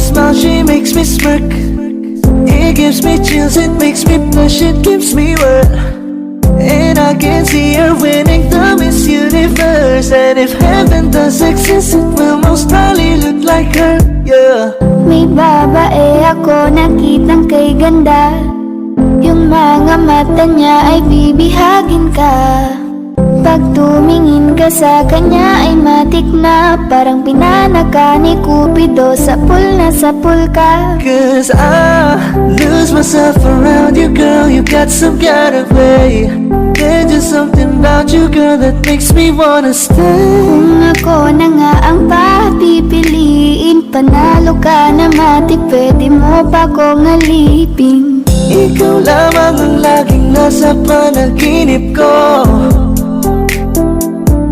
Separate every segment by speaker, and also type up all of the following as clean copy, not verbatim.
Speaker 1: smile, she makes me smirk. It gives me chills, it makes me blush, it gives me wet. And I can see her winning the Miss Universe. And if heaven does exist, it will most probably look like her, yeah.
Speaker 2: May babae ako nakitang kay ganda. Yung mga mata niya ay bibihagin ka. Pag tumingin ka sa kanya ay matik na. Parang pinanaka ni Cupido, sapul na sapul ka.
Speaker 1: Cause I lose myself around you, girl. You got some kind of way. There's just something about you, girl, that makes me wanna stay.
Speaker 2: Kung ako na nga ang papipiliin, panalo ka na matik, pwede mo pa kong alipin.
Speaker 1: Ikaw lamang ang laging nasa panaginip ko.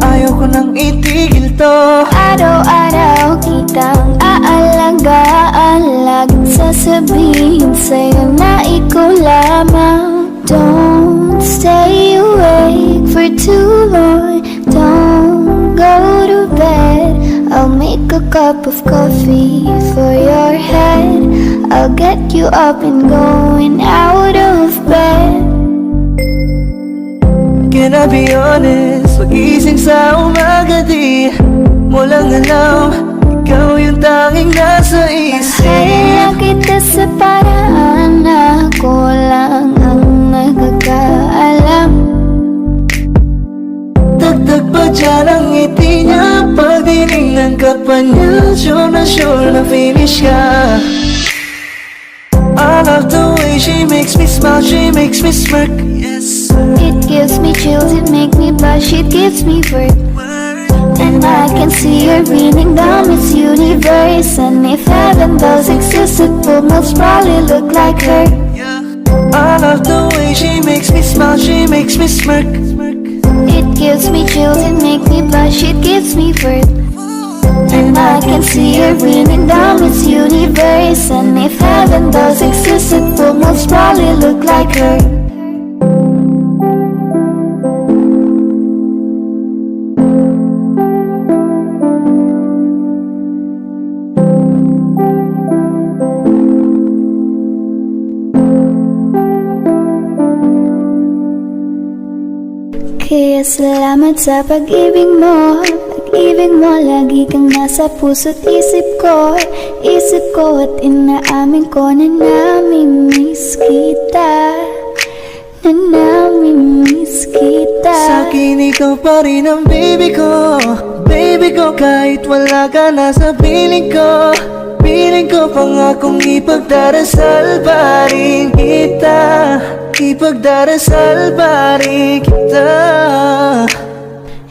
Speaker 1: Ayaw ko nang itigil to.
Speaker 2: Araw-araw kitang aalagaan, laging sasabihin sa'yo na ikaw lamang. Don't stay awake for too long, don't go to bed. I'll make a cup of coffee for your head. I'll get you up and going out of bed.
Speaker 1: Can I be honest? Pag-ising sa umaga di mo lang alam, ikaw yung tanging nasa isip.
Speaker 2: Kaya kita sa paraan na ako lang ang nagkakaalam.
Speaker 1: Dagdag pa dyan ang ngiti niya, pag dinignan ka pa niya, sure na finish ka. I love the way she makes me smile, she makes me smirk. Yes,
Speaker 2: It gives me chills, it makes me blush, it gives me work. And I can see her winning the Miss Universe. And if heaven does exist, it will most probably look like her.
Speaker 1: I love the way she makes me smile, she makes me smirk.
Speaker 2: It gives me chills, it makes me blush, it gives me worth. And I can see her winning the Miss Universe. And if heaven does exist, it will most probably look like her. Kaya salamat sa pag-ibig mo. Pag-ibig mo, lagi kang nasa puso't isip ko. Isip ko at inaamin ko na namimiss kita. Na namimiss kita.
Speaker 1: Sa'kin ikaw pa rin ang baby ko. Baby ko, kahit wala ka na sa piling ko. Piling ko pangakong ipagdarasal pa rin kita. Ipagdarasal pa rin kita.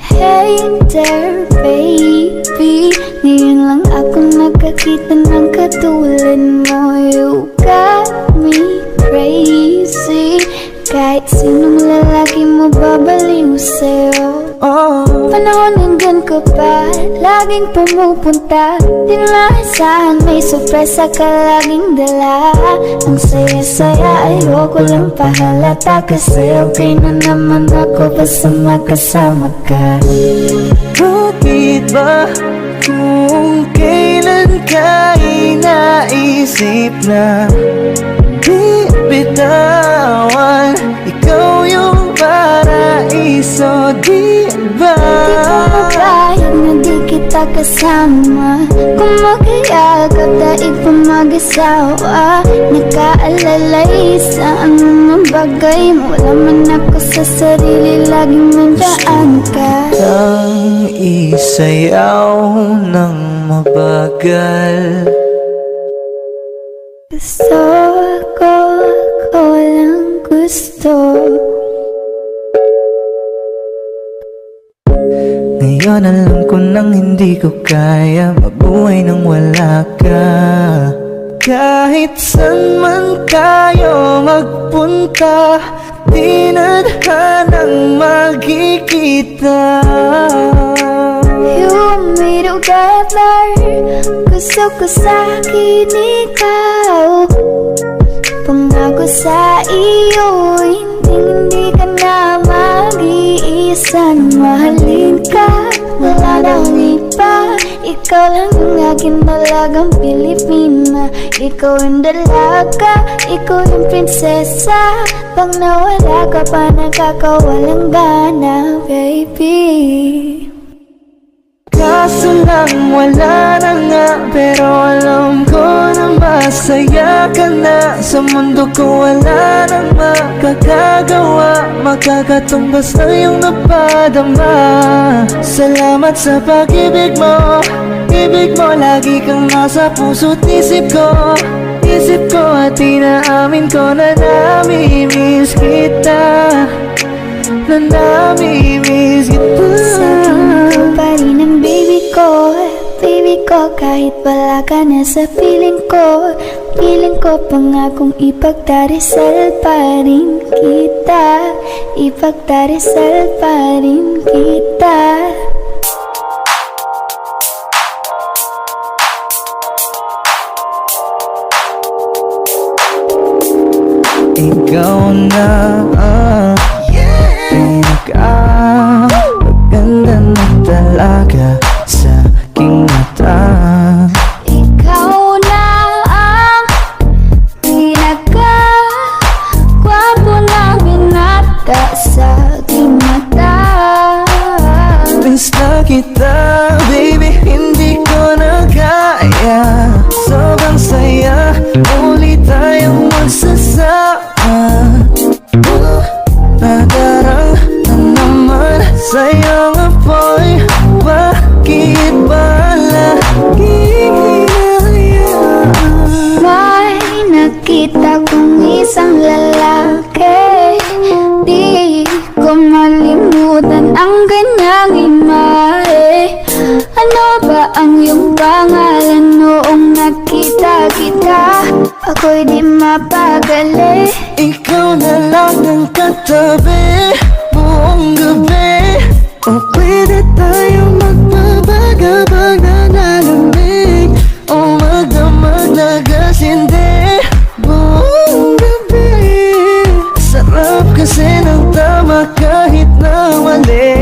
Speaker 2: Hey there baby, ngayon lang ako nakakita ng katulad mo. You got me crazy, kahit sinong lalaki mo babaliw sa'yo. Panahon nandun ka pa, laging pumupunta. Di maasahan, may sorpresa ka laging dala. Ang saya-saya, ayoko lang pahalata. Kasi okay na naman ako basta makasama ka.
Speaker 1: Bakit ba kung kailan ka inaisip na di bitawan? Ikaw yung paraiso, di ba?
Speaker 2: Di ko mapayag na di kita kasama. Kung mag-iagap daig pa mag-asawa. Nakaalalay sa anumang bagay. Wala man ako sa sarili, laging nandaan ka.
Speaker 1: Ang isayaw ng mabagal.
Speaker 2: Gusto ko, ako lang gusto.
Speaker 1: Ngayon alam ko nang hindi ko kaya mabuhay nang wala ka. Kahit saan man tayo magpunta, di nadhanang magkikita.
Speaker 2: You want me together, gusto ko sa'kin ikaw. Pangako sa iyo, hindi ka na mag-iisa. Mahalin ka, wala nang iba. Ikaw lang yung aking dalagang Pilipina. Ikaw yung dalaga, ikaw yung prinsesa. Pag nawala ka pa, nakakawalang gana, baby.
Speaker 1: Kaso lang wala na nga, pero alam ko na masaya ka na. Sa mundo ko wala nang makakagawa, makakatumbas na yung napadama. Salamat sa pag-ibig mo, ibig mo lagi kang nasa puso't isip ko. Isip ko at inaamin ko na namimiss kita, na namimiss kita.
Speaker 2: Sa tingin ko pa rin ang baby ko, baby ko. Kahit wala ka na sa piling ko, piling ko pangakong ipagdarasal pa rin kita, ipagdarasal pa rin kita.
Speaker 1: Ikaw na ang pinaka-maganda na talaga sa aking mata.
Speaker 2: Ikaw na ang pinaka-gwapo na binata sa aking mata.
Speaker 1: Miss na kita, baby, hindi ko na kaya. Sobrang saya, muli tayong magsasama. Nadarang na naman sa'yo nga boy, bakit ba lagi hinahayaan?
Speaker 2: May nakita kong isang lalaki, di ko malimutan ang kanyang imahe. Ano ba ang iyong pangalan noong nakita kita? Ako'y di mapagali.
Speaker 1: Ikaw na lang ang katabi buong gabi. O pwede tayo magbabagabag na nalamig, o magdamag na gasindi buong gabi. Sarap kasi ng tama kahit na mali.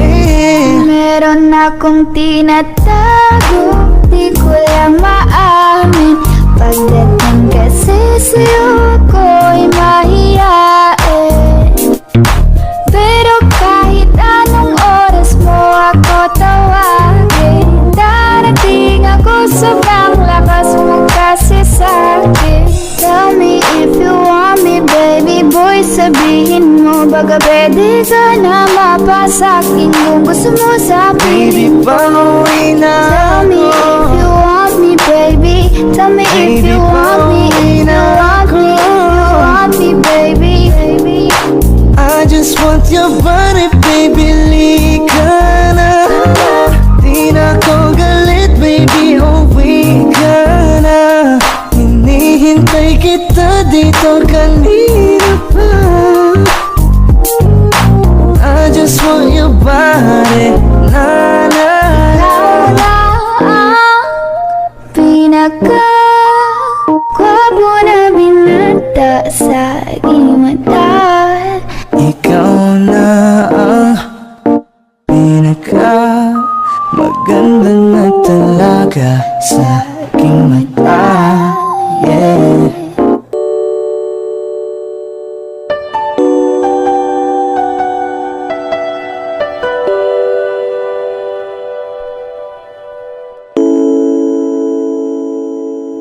Speaker 2: Meron akong tinatago, di ko lang maamin. Pagdating kasi sa'yo ako'y mahiyain. Pero kahit anong oras mo ako tawagin, darating ako, sobrang lakas mo kasi sa'kin. Tell me if you want me, baby boy, sabihin mo. Baga pwede ka na mapasakin kung gusto mo sa
Speaker 1: Baby,
Speaker 2: piling ko.
Speaker 1: pauwi na
Speaker 2: Tell me if
Speaker 1: ako.
Speaker 2: you want me, baby. Tell me if you want me, if you want me, if you want me, baby.
Speaker 1: I just want your body, baby, lika na. Di na ko galit, baby, uwi ka na. Hinihintay kita dito kanina pa. I just want your body, na na na.
Speaker 2: Ikaw na ang pinaka-gwapo na binata sa aking mata.
Speaker 1: Ikaw na ang pinaka maganda na talaga sa aking mata. Yeah.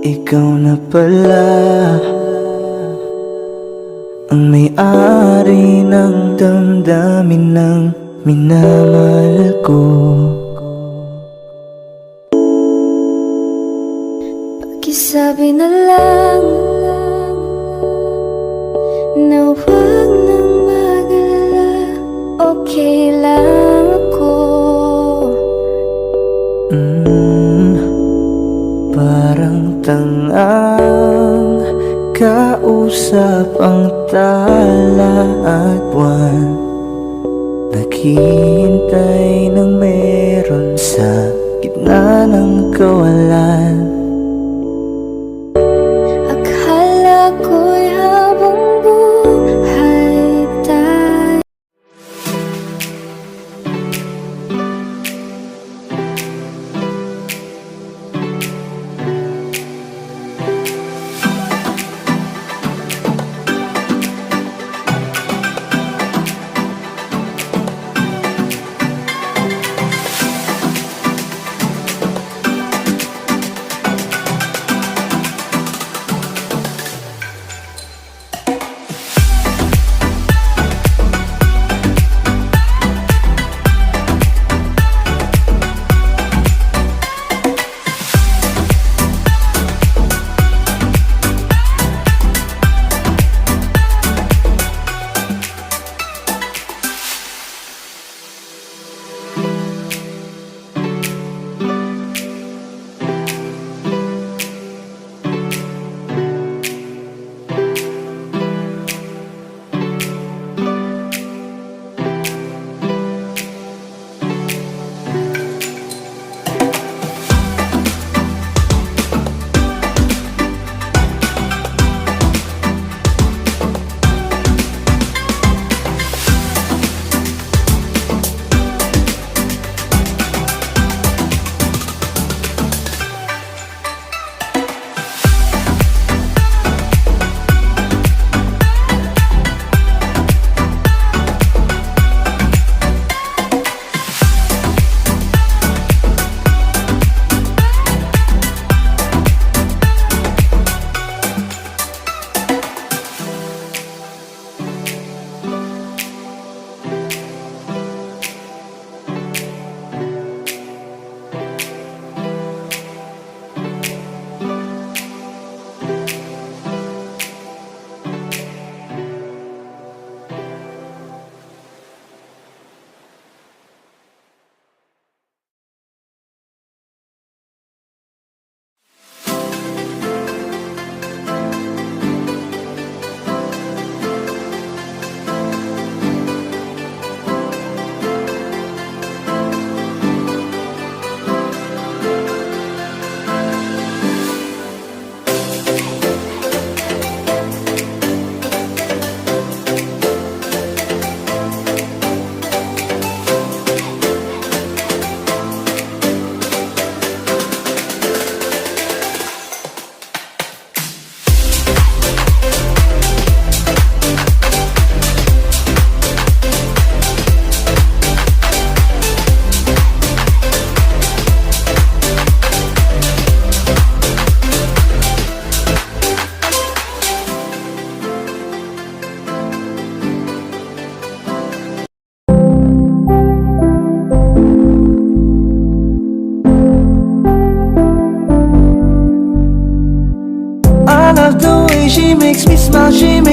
Speaker 1: Ikaw na pala ang may-ari ng damdamin ng minamahal ko.
Speaker 2: Pakisabi na lang na huwag nang mag-alala, okay lang ako.
Speaker 1: Parang tangang kausap ang tala at buwan, naghihintay ng meron sa gitna ng kawalan.
Speaker 2: Akala ko'y habang buhay tayo.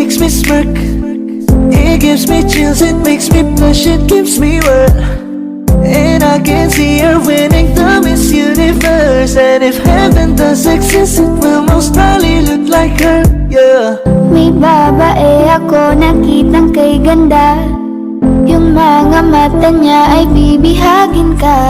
Speaker 1: makes me smirk. It gives me chills, it makes me blush, it gives me wet. And I can see her winning the Miss Universe. And if heaven does exist, it will most probably look like her, yeah.
Speaker 2: May babae ako nakitang kay ganda. Yung mga mata niya ay bibihagin ka.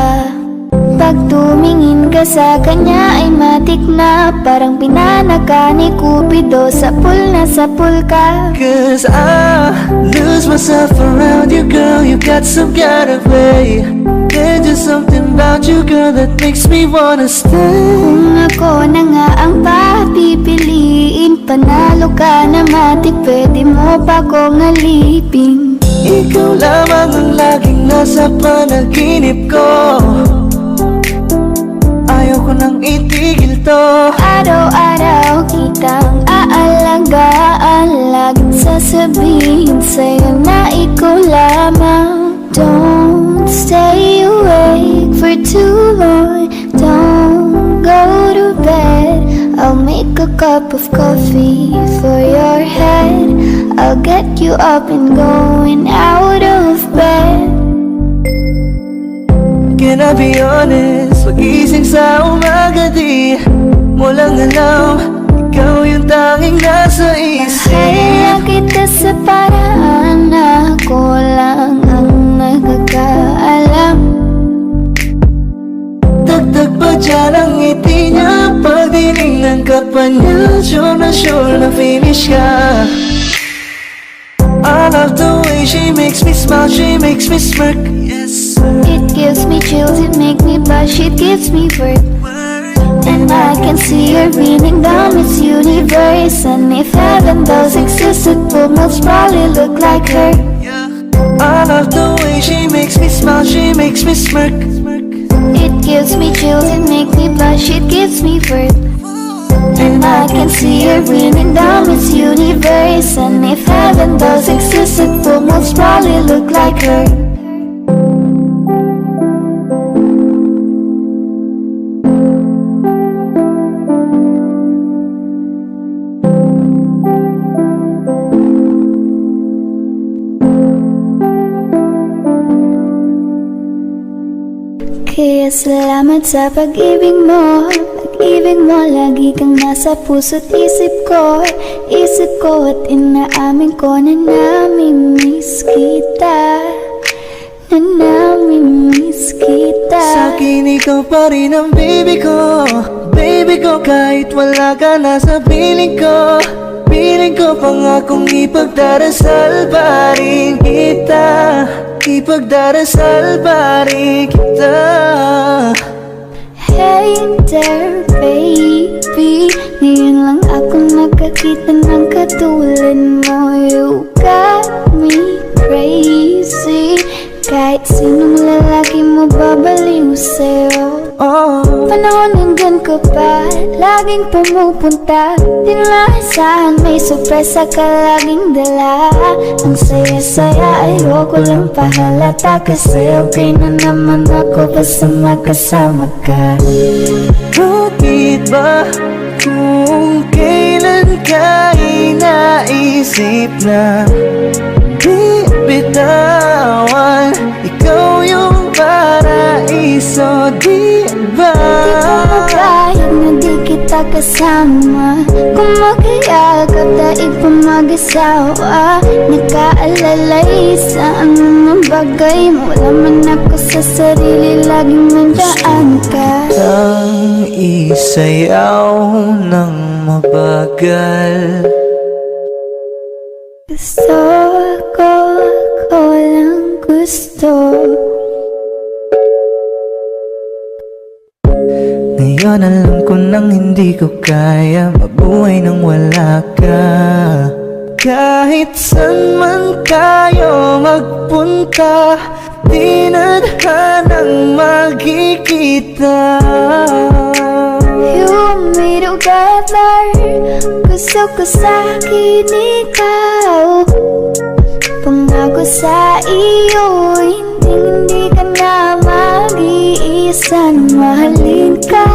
Speaker 2: Pag tumingin ka sa kanya ay matik na. Parang pinanaka ni Cupido, sapul na sapul ka.
Speaker 1: Cause I lose myself around you, girl. You got some kind of way. There's just something about you, girl, that makes me wanna stay.
Speaker 2: Kung ako na nga ang papipiliin, panalo ka na matik, pwede mo pa kong alipin.
Speaker 1: Ikaw lamang ang laging nasa panaginip ko. Ayaw ko nang itigil to.
Speaker 2: Araw-araw kitang aalagaan, laging sasabihin sa'yo na ikaw lamang. Don't stay awake for too long, don't go to bed. I'll make a cup of coffee for your head. I'll get you up and going out of bed.
Speaker 1: Can I be honest? Pag-ising sa umaga di mo lang alam, ikaw yung tanging nasa isip.
Speaker 2: Mahal kita sa paraan na ako lang ang nakakaalam.
Speaker 1: Dagdag pa dyan ang ngiti niya, pag dinignan ka pa niya, sure na finish ka. I love the way she makes me smile, she makes me smirk. Yes,
Speaker 2: It gives me chills, it makes me blush, it gives me work. And I can see her beaming down Miss Universe. And if heaven does exist, it will most probably look like her.
Speaker 1: I love the way she makes me smile, she makes me smirk.
Speaker 2: It gives me chills, it makes me blush, it gives me work. And I can see her beaming down Miss Universe. And if heaven does exist, it will most probably look like her. Kaya salamat sa pag-ibig mo. Pag-ibig mo, lagi kang nasa puso't isip ko. Isip ko at inaamin ko na namimiss kita. Na namimiss kita.
Speaker 1: Sa'kin ikaw pa rin ang baby ko. Baby ko, kahit wala ka na sa piling ko. Piling ko pangakong ipagdarasal pa rin kita. Ipagdarasal pa rin kita.
Speaker 2: Hey there baby, ngayon lang ako nakakita ng katulad mo. You got me crazy, kahit sinong lalaki mo babaliw sa'yo. Panahon nandun ka pa, laging pumupunta. Di maasahan, may sorpresa ka laging dala. Ang saya-saya, ayoko lang pahalata. Kasi okay na naman ako basta makasama ka.
Speaker 1: Bakit ba kung kailan ka inaisip na di bitawan? Ikaw yung paraiso, di ba?
Speaker 2: Di ko mapahig na di kita kasama. Kung magkayagap, daig pa mag-asawa. Nagkaalalay sa anumang bagay. Wala man ako sa sarili, laging nandaan ka.
Speaker 1: Ang isayaw ng mabagal.
Speaker 2: Gusto ako lang gusto.
Speaker 1: Ngayon alam ko nang hindi ko kaya mabuhay nang wala ka. Kahit saan man tayo magpunta, di na hanang magkikita.
Speaker 2: You made together, gusto ko sa'kin ikaw. Pangako sa iyo, hindi ka na mag-iisa na mahalin ka.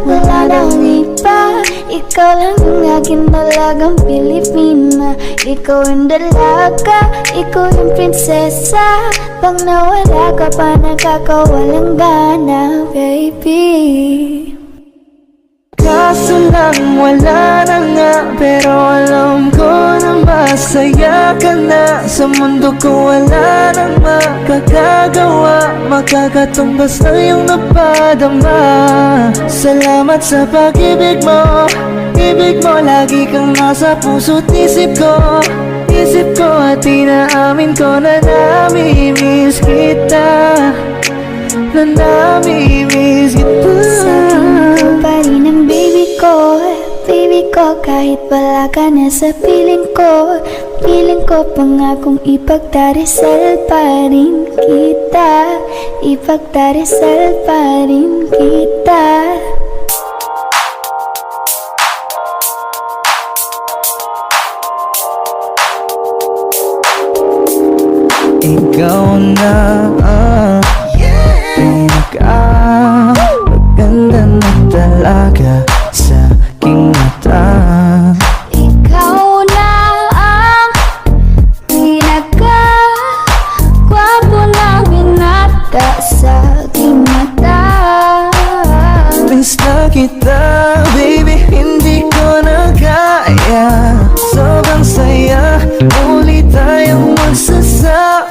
Speaker 2: Wala nang iba, ikaw Ikaw lang yung aking dalagang Pilipina. Ikaw yung dalaga, ikaw yung prinsesa. Pag nawala ka pa, nakakawalang gana, baby.
Speaker 1: Kaso lang wala na nga, pero alam ko na masaya ka na. Sa mundo ko wala nang makakagawa, makakatumbas na yung napadama. Salamat sa pag-ibig mo, ibig mo lagi kang nasa puso't isip ko. Isip ko at inaamin ko na namimiss kita, na namimiss kita.
Speaker 2: Sa tingin ko pa rin ang baby ko, baby ko. Kahit wala ka na sa piling ko, piling ko pangakong ipagdarasal pa rin kita, ipagdarasal pa rin kita.
Speaker 1: Ikaw na ang pinaka-maganda na talaga sa aking mata.
Speaker 2: Ikaw na ang pinaka-gwapo na binata sa aking mata.
Speaker 1: Miss na kita, baby, hindi ko na kaya. Sobrang saya, muli tayong magsasama.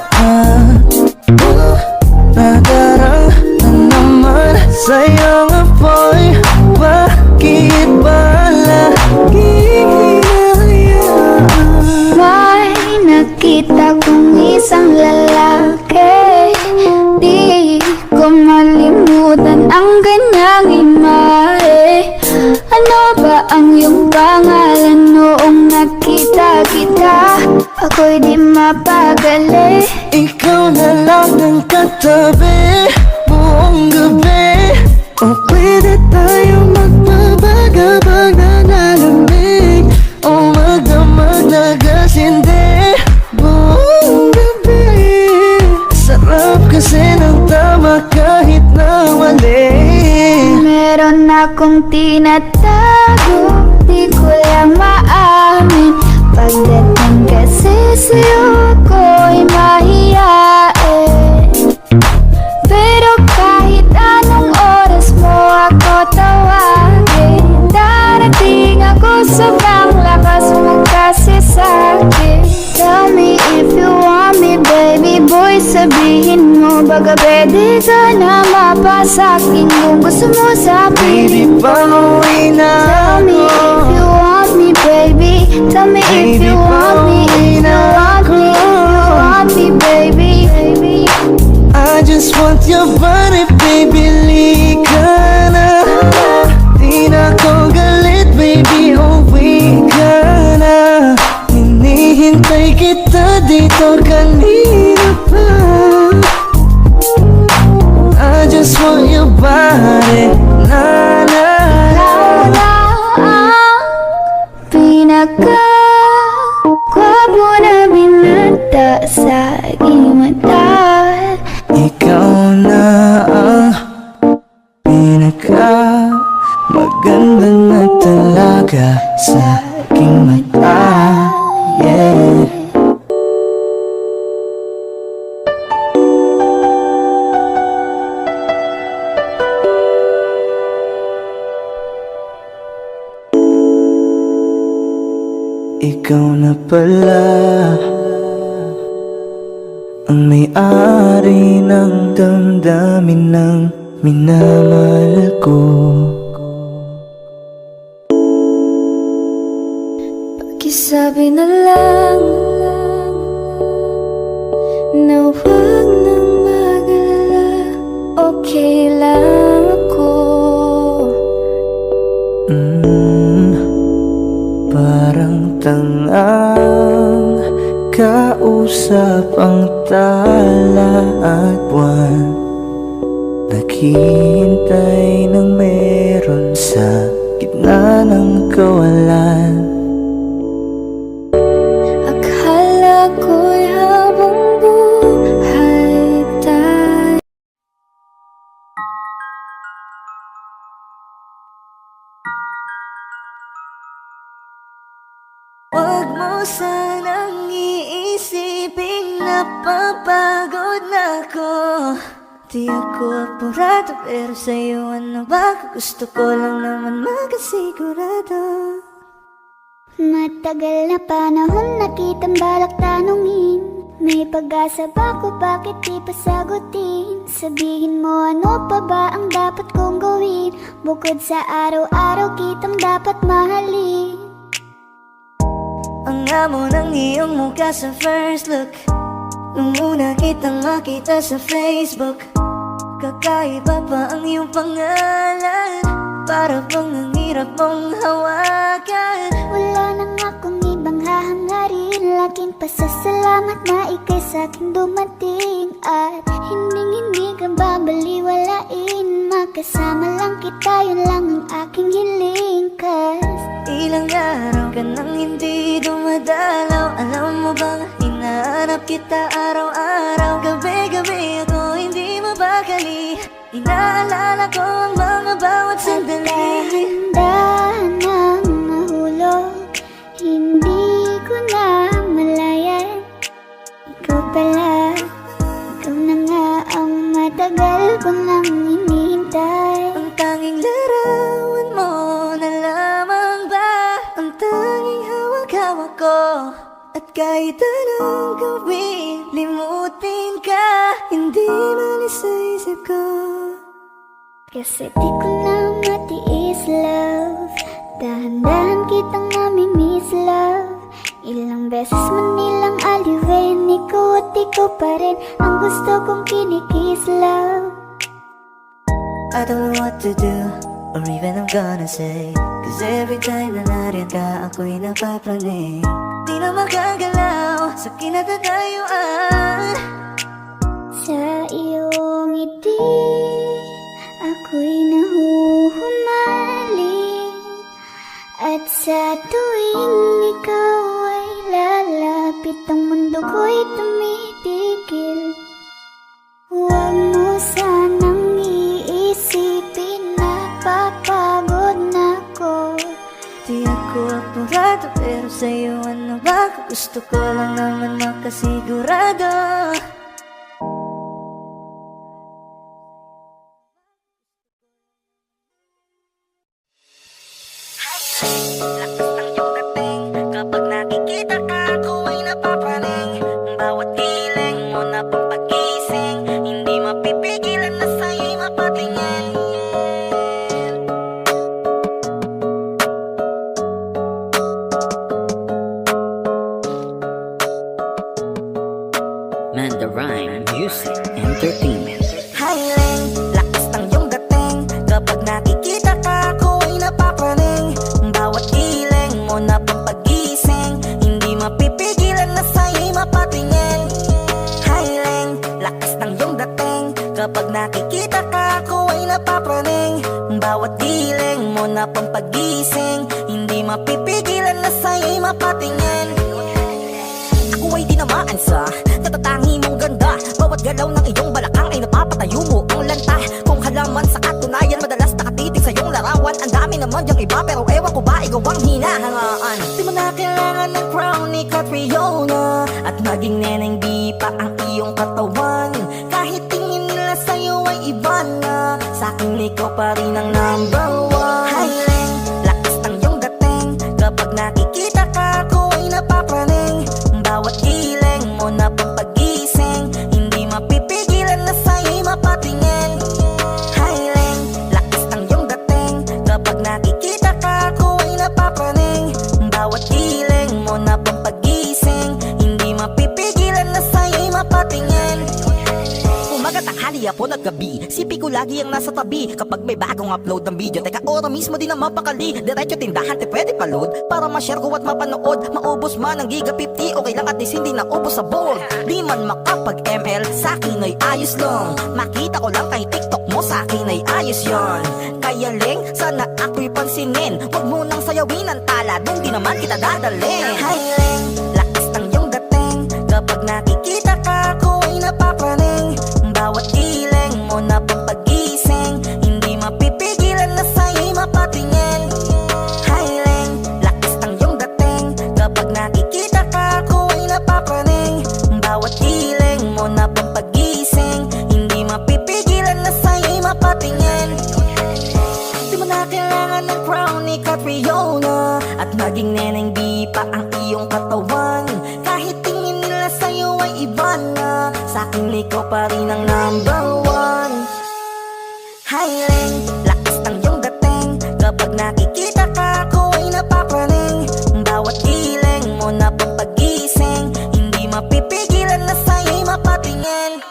Speaker 1: Nadarang na naman sa'yo nga boy, bakit ba lagi hinahayaan?
Speaker 2: May nakita kong isang lalaki, di ko malimutan ang kanyang imahe. Ano ba ang iyong pangalan noong nakita kita? Ako'y di mapagali.
Speaker 1: Ikaw na lang ang katabi buong gabi. O pwede tayo magpabagabag na nalamig, o magdamag na gasindi buong gabi. Sarap kasi ng tama kahit na mali.
Speaker 2: Meron akong tinatago, di ko lang maamin. Pagdating kasi sa'yo ako'y mahiyain. Pero kahit anong oras mo ako tawagin, darating ako sobrang lakas mo kasi sa'kin. Tell me if you want me, baby boy, sabihin mo. Baga pwede ka na mapasakin kung gusto mo sa
Speaker 1: Baby,
Speaker 2: piling ko.
Speaker 1: pauwi na
Speaker 2: Tell me if you want me, baby. Tell me if you want me, if you want me, if you want me, baby.
Speaker 1: I just want your body, baby, lika na. Di na ko galit, baby, uwi ka na. Hinihintay kita dito kanina pa. I just want your body, na na na.
Speaker 2: Ikaw na ang pinaka-gwapo na binata sa aking mata.
Speaker 1: Ikaw na ang pinaka-maganda na talaga sa aking mata. Yeah. Ikaw na pala ang may-ari ng damdamin ng minamahal ko.
Speaker 2: Pakisabi na lang na huwag nang mag-alala, okay lang ako.
Speaker 1: Parang tangang kausap ang tala at buwan, naghihintay ng meron sa gitna ng kawalan.
Speaker 2: Akala ko'y habang buhay tayo.
Speaker 1: napapagod na ako. Di ako apurado, pero sa'yo ano ba? Gusto ko lang naman makasigurado.
Speaker 2: Matagal na panahon na kitang balak tanungin. May pag-asa ba ko, bakit di pa sagutin? Sabihin mo ano pa ba ang dapat kong gawin? Bukod sa araw-araw kitang dapat mahalin.
Speaker 1: Ang amo ng iyong mukha sa first look, nung una kitang makita sa Facebook. Kakaiba pa ang iyong pangalan, para bang ang hirap mong hawakan.
Speaker 2: Wala nang akong ibang hahangarin, laking pasasalamat na ika'y sa'king dumating. At hindi ka babaliwalain, makasama lang kita, yun lang ang aking hiling. Cause
Speaker 1: ilang araw ka nang hindi dumadalaw. Alam mo bang hinahanap kita araw-araw? Gabi-gabi ako hindi mabakali, inaalala ko ang mga bawat sandali.
Speaker 2: dahan ng nahulog, hindi ko na malayan. Ikaw pala, ikaw na nga ang matagal ko nang hinihintay.
Speaker 1: Ang tanging larawan mo na lamang ba ang tanging hawak-hawak ko? At kahit anong gawin, limutin ka, hindi malis sa isip ko.
Speaker 2: Kasi di ko na matiis, love. Dahan-dahan kitang namimiss, love. Ilang beses man nilang aliwin, ikaw at ikaw pa rin ang gusto kong kinikiss, love.
Speaker 1: I don't know what to do, or even I'm gonna say, cause every time na nariyan ka, ako'y napapraning. Di na makagalaw sa kinatatayuan.
Speaker 2: Sa iyong ngiti, ako'y nahuhumaling. At sa tuwing ikaw ay lalapit, ang mundo ko'y tumitigil. Huwag mo sanang iisipin na papagod na ako.
Speaker 1: Di ako apurado, pero sa'yo ano ba? Gusto ko lang naman makasigurado. Lakas ng iyong dating, kapag nakikita ka, ako ay napapraning. Bawat hiling mo na pang pagising, hindi mapipigilan na sa'yo'y mapatingin.
Speaker 3: Mandarine Music Entertainment.
Speaker 1: Hiling, lakas ng iyong dating, kapag nakikita ka, ako ay napapraning. Bawat hiling mo na pang pagising, hindi mapipigilan na sa'yo'y mapatingin. Hiling, lakas ng iyong dating, kapag nakikita ka, ako ay napapraning. Bawat hiling mo na pang pagising, hindi mapipigilan na sa'yo'y mapatingin. Ako ay tinamaan sa katatangi mong ganda. Bawat galaw ng iyong balakang ay napapatayo mo ang lanta. Kung halaman sa katunayan, madalas nakatitig sa iyong larawan. Ang dami naman diyang iba, pero ewan ko ba ikaw ang hinahangaan. Di mo na kailangan ng crown ni Catriona, at maging neneng di pa ang iyong katawan. Kahit tingin nila sa'yo ay iba na, sa'kin ikaw pa rin ang number one. Hiling, lakas ng iyong dating, kapag nakikita ka, ako ay napapraning. Bawat hiling mo na pang pagising, hindi mapipigilan na sa'yo'y mapatingin. Hiling, lakas ng iyong dating, kapag nakikita ka, ako ay napapraning. Bawat hiling mo na pang pagising, hindi mapipigilan na sa'yo'y mapatingin. Umaga, tanghali, hapon at gabi, sipi ko lagi ang nasa tabi. Kapag may bagong upload ng video, teka ora mismo din ang mapakali. Diretso tindahan, te pwede pa-load, para ma-share ko at mapanood. Maubos man ang giga 50, okay lang at least hindi naubos sa board. Di man makapag-ML, sa'kin ay ayos lang. Makita ko lang kay TikTok mo, sa'kin ay ayos yon. Kaya Ling, sana ako'y pansinin. Huwag mo nang sayawin ang tala, dun di naman kita dadalhin. Hi Ling, lakas ng iyong dating, kapag nakikita ka, ako ay napapraning. Bawat hiling mo na pang pagising, hindi mapipigilan na sa'yo'y mapatingin. Hiling, lakas ng iyong dating, kapag nakikita ka, ako ay napapraning. Bawat hiling
Speaker 4: iba na, sa'kin ikaw pa rin ang number one. Highling, lakas ng iyong dating, kapag nakikita ka ako ay napapraning. Bawat giling mo na papagising, hindi mapipigilan na sa'yo'y mapatingin.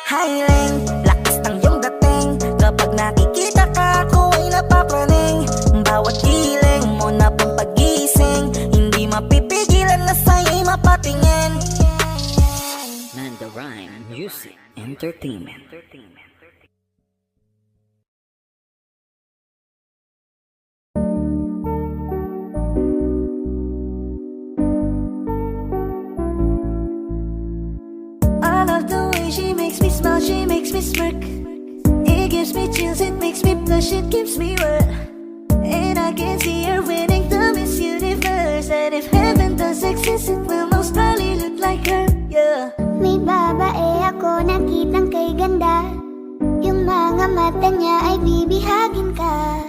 Speaker 4: Highling, lakas ng iyong dating, kapag nakikita ka ako ay napapraning. Bawat giling mo na papagising, hindi mapipigilan na sa'yo'y mapatingin.
Speaker 3: Mandarine Music Entertainment.
Speaker 1: I love the way she makes me smile, she makes me smirk. It gives me chills, it makes me blush, it gives me wet. And I can see her winning the Miss Universe. And if heaven does exist, it will most probably look like her, yeah.
Speaker 2: May babae ako nakitang kay ganda, yung mga mata niya ay bibihagin ka.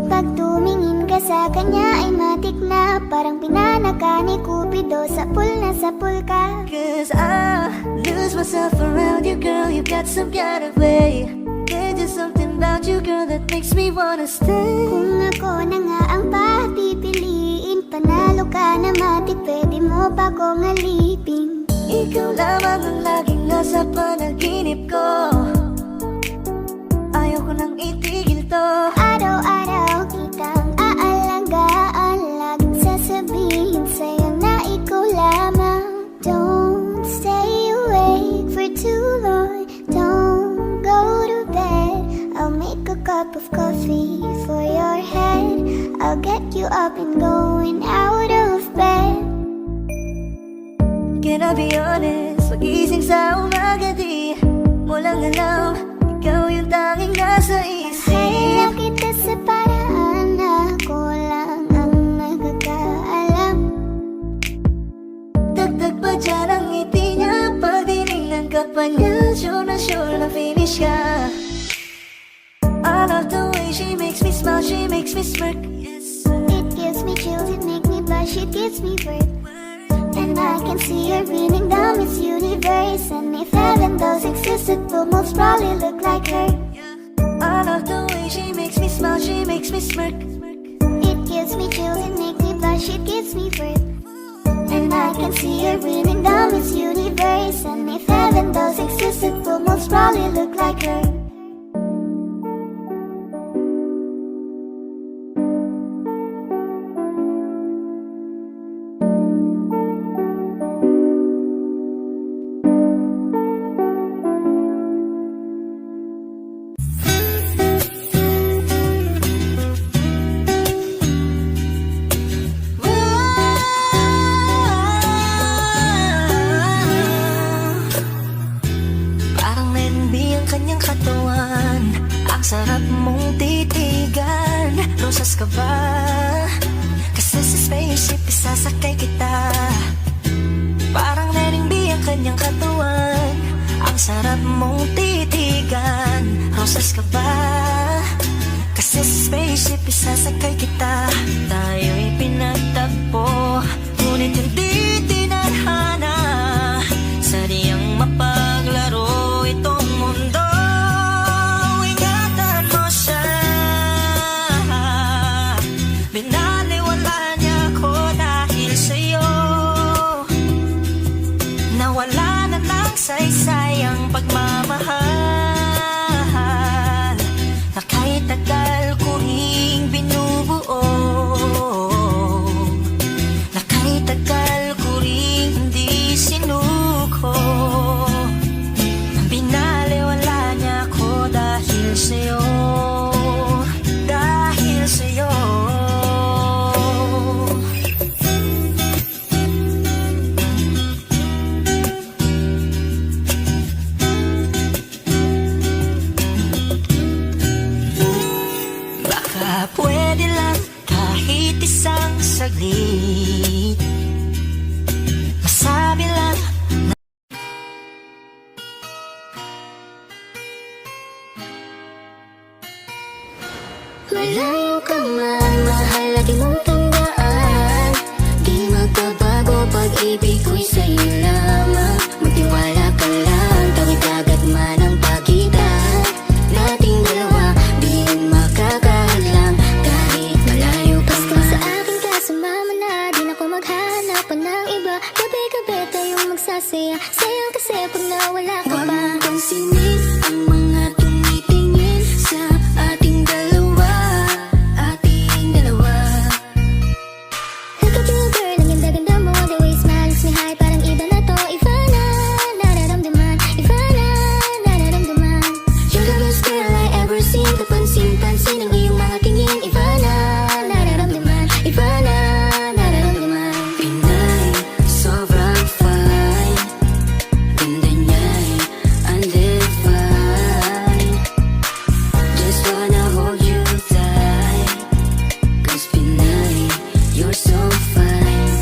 Speaker 2: Pag tumingin ka sa kanya ay matik na, parang pinanaka ni Cupido, sapul na sapul ka.
Speaker 1: Cause I lose myself around you, girl, you got some kind of way. There's just something about you, girl, that makes me wanna stay.
Speaker 2: Kung ako na nga ang papipiliin, panalo ka na matik, pwede mo pa kong alipin.
Speaker 1: Ikaw lamang ang laging nasa panaginip ko, ayaw ko nang itigil to.
Speaker 2: Araw-araw kitang aalagaan, laging sasabihin sa'yo na ikaw lamang. Don't stay awake for too long, don't go to bed. I'll make a cup of coffee for your head, I'll get you up and going out of bed.
Speaker 1: Can I be honest, pagising sa umaga di mo lang alam, ikaw yung tanging nasa isip.
Speaker 2: Mahal kita sa paraan na ako lang ang nakakaalam.
Speaker 1: Dagdag pa dyan ang ngiti niya, pag dinignan ka pa niya, sure na finish ka. I love the way she makes me smile, she makes me smirk.
Speaker 2: It gives me chills, it makes me blush, it gives me worth. And I can see her winning the Miss Universe. And if heaven does exist, it will most probably look like her.
Speaker 1: I love the way she makes me smile, she makes me smirk.
Speaker 2: It gives me chills, it makes me blush, it gives me worth. And I can see her winning the Miss Universe. And if heaven does exist, it will most probably look like her.
Speaker 4: Parang Lenby ang kanyang katawan, ang sarap mong titigan. Rosas ka ba? Kasi sa spaceship isasakay kita. Parang Lenby ang kanyang katawan, ang sarap mong titigan. Rosas ka ba? Kasi sa spaceship isasakay kita. Tayo'y pinagtagpo, ngunit hindi tinadhana. Sadyang mapaglaro itong mundo. Ingatan mo siya, binaliwala niya ako dahil sa'yo. Nawala na lang saysay ang pagmamahal na kahit tagal ko ring binubuo, na kahit tagal ko ring hindi sinuko. Binaliwala niya ako dahil sa'yo, dahil sa'yo. Baka pwede lang kahit isang saglit, masabi lang.
Speaker 2: Malayo ka man, mahalaga mong tandaan, di magbabago pag-ibig ko'y sa'yo lamang. Magtiwala pag nawala ka
Speaker 5: Huwag
Speaker 2: pa.
Speaker 5: mong pansinin ang mga tumitingin sa ating dalawa, ating dalawa.
Speaker 2: Look at you girl, ang ganda-ganda mo. The way you smile makes me high, parang iba na to. Iba na, nararamdaman. Iba na, nararamdaman.
Speaker 5: You're the best girl I ever seen. Kapansin-pansin ang iyong mga tingin. Iba na, nararamdaman. Iba na, nararamdaman. Pinay, sobrang fine. Ganda niya'y undefined. Just wanna hold you tight. 'Cause Pinay, you're so fine.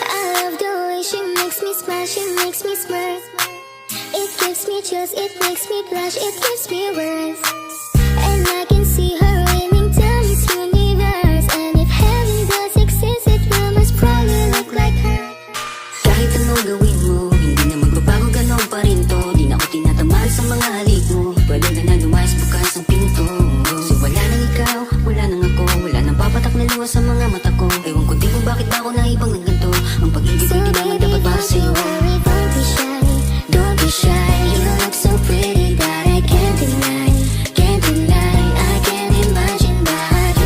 Speaker 2: I love the way she makes me smile, she makes me smirk. It gives me chills, it makes me blush, it gives me words. And I can see her winning down this universe. And if heaven does exist, it will most probably look like her.
Speaker 5: Kahit anong gawin mo, hindi na magbabago, ganon pa rin to. Di na ako tinatamaan sa mga halik mo. Pwede ka na lumayas, bukas ang pinto. So wala nang ikaw, wala nang ako. Wala nang papatak na luha sa mga mata ko. Ewan ko di kung bakit ba ako naibang ng ganito. Ang pag-ibig
Speaker 2: So
Speaker 5: hindi naman
Speaker 2: baby,
Speaker 5: dapat para
Speaker 2: don't you
Speaker 5: sa'yo.
Speaker 2: worry, don't be shy.
Speaker 5: Don't be shy, you look so pretty that I can't deny. Can't deny, I can't imagine but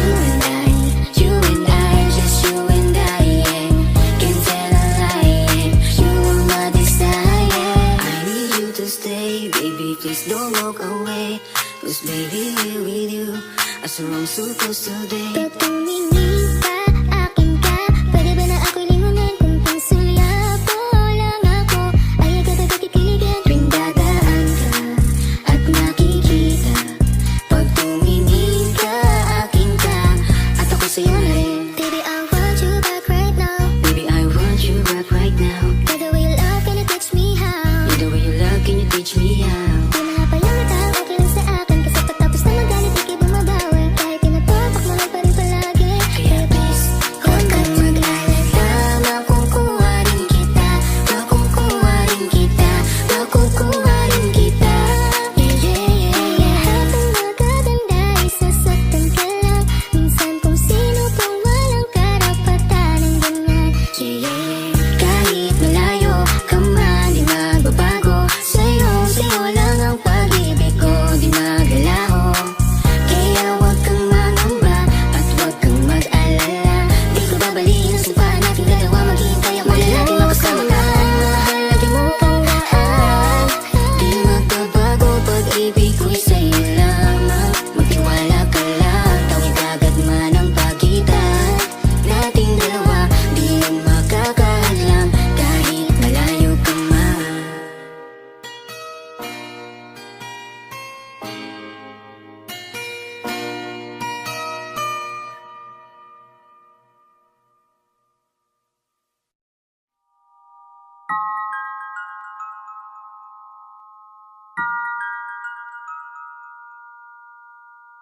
Speaker 5: you and I, just you and I, yeah. Can't tell a lie, yeah. You are my desire. I need you to stay, baby, please don't walk away. 'Cause baby, here with you, as wrong supposed to date.
Speaker 2: Pag tumingin ka, akin ka. Pwede ba na ako'y lingunin? Kung pansulyapo lang ako, ay agad-agad kikiligan.
Speaker 5: Tuwing dadaan ka at nakikita, pag tumingin ka, akin ka, at ako sa'yo na rin.
Speaker 2: Baby, I want you back right now.
Speaker 5: Baby, I want you back right now.
Speaker 2: By the way you love, can you teach me how?
Speaker 5: The way you love, can you teach me how?
Speaker 2: Di mahapayang okay lang sa akin. Kasi pagtapos na magalit, di kayo bumabawi. Kahit tinatapak mo lang pa rin palagi.
Speaker 5: Kaya please, huwag kang mag-alala. Makukuha rin kita, makukuha rin kita, makukuha rin kita. Yeah, yeah, yeah, yeah.
Speaker 2: Habang magaganda, isasaktan ka lang. Minsan kung sino pang walang karapatan ng ganyan.
Speaker 5: Yeah, yeah, yeah. Kahit malayo ka man, di magbabago. Sa'yo lang ang pag-ibig ko, di magalaho. Kaya huwag kang mangamba at huwag kang mag-alala. Di ko babaliin ang sumpaan nating dalawa. Maghihintay ako na lagi makasama ka. Mahal lagi mong tandaan. Di magbabago, pag-ibig ko'y sa'yo lamang. Magtiwala ka lang, tawid agad man ang pagitan nating dalawa. Di yun makakahadlang kahit malayo ka man.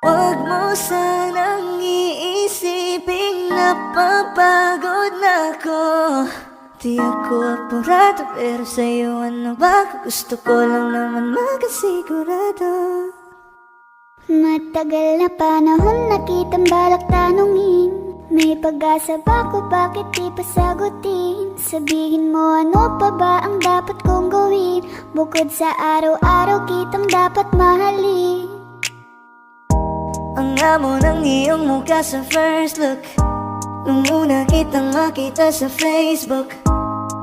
Speaker 1: Huwag mo sanang iisiping napapagod na ako. Di ako apurado, pero sa'yo ano ba? Gusto ko lang naman makasigurado.
Speaker 2: Matagal na panahon na kitang balak tanungin. May pag-asa ba ko, bakit di pa sagutin? Sabihin mo ano pa ba ang dapat kong gawin? Bukod sa araw-araw kitang dapat mahalin.
Speaker 1: Ang amo ng iyong mukha sa first look, nung una kitang makita sa Facebook.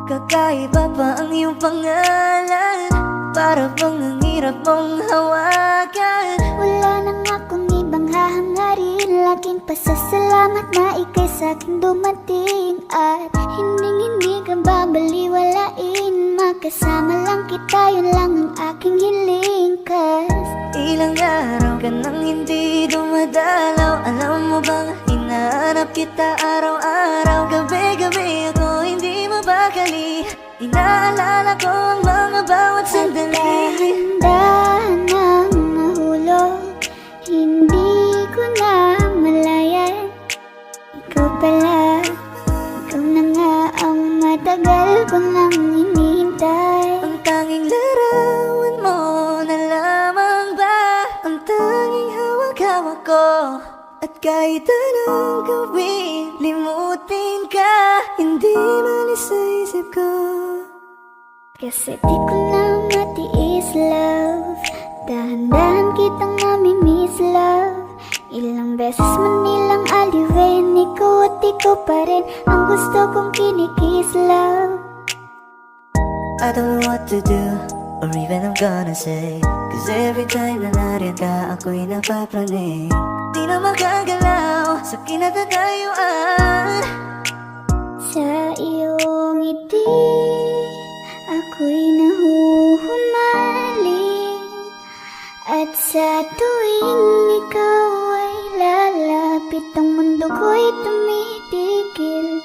Speaker 1: Kakaiba pa ang iyong pangalan, para bang ang hirap mong hawakan.
Speaker 2: Wala nang akong ibang hahangarin. Laking pasasalamat na ika'y sa'kin dumating. At hindi ka babaliwalain. Makasama lang kita, yun lang ang aking hiling. 'Cause
Speaker 1: Ilang araw ka nang hindi dumadalaw. Alam mo bang hinahanap kita araw-araw. Gabi-gabi ako hindi mabakali. Inaalala ko ang mga bawat sandali.
Speaker 2: dahan-dahan nang nahulog. Hindi ko na malayan. Ikaw pala, ikaw na nga ang matagal ko nang hinihintay.
Speaker 1: Ang tanging larawan mo na lamang ba ang tanging hawak-hawak ko. At kahit anong gawin, limutin ka, hindi malis sa isip ko.
Speaker 2: Kasi di ko na matiis, love. Dahan-dahan kitang mamimiss, love. Ilang beses man nilang aliwin, ikaw at ikaw pa rin ang gusto kong kinikiss, love.
Speaker 1: I don't know what to do, or even I'm gonna say. Cause every time na nariyan ka, ako'y napapraning. Di na magagalaw sa kinatatayuan.
Speaker 2: Sa iyong ngiti, ako'y nahuhumaling. At sa tuwing ikaw ay lalapit, ang mundo ko'y tumitigil.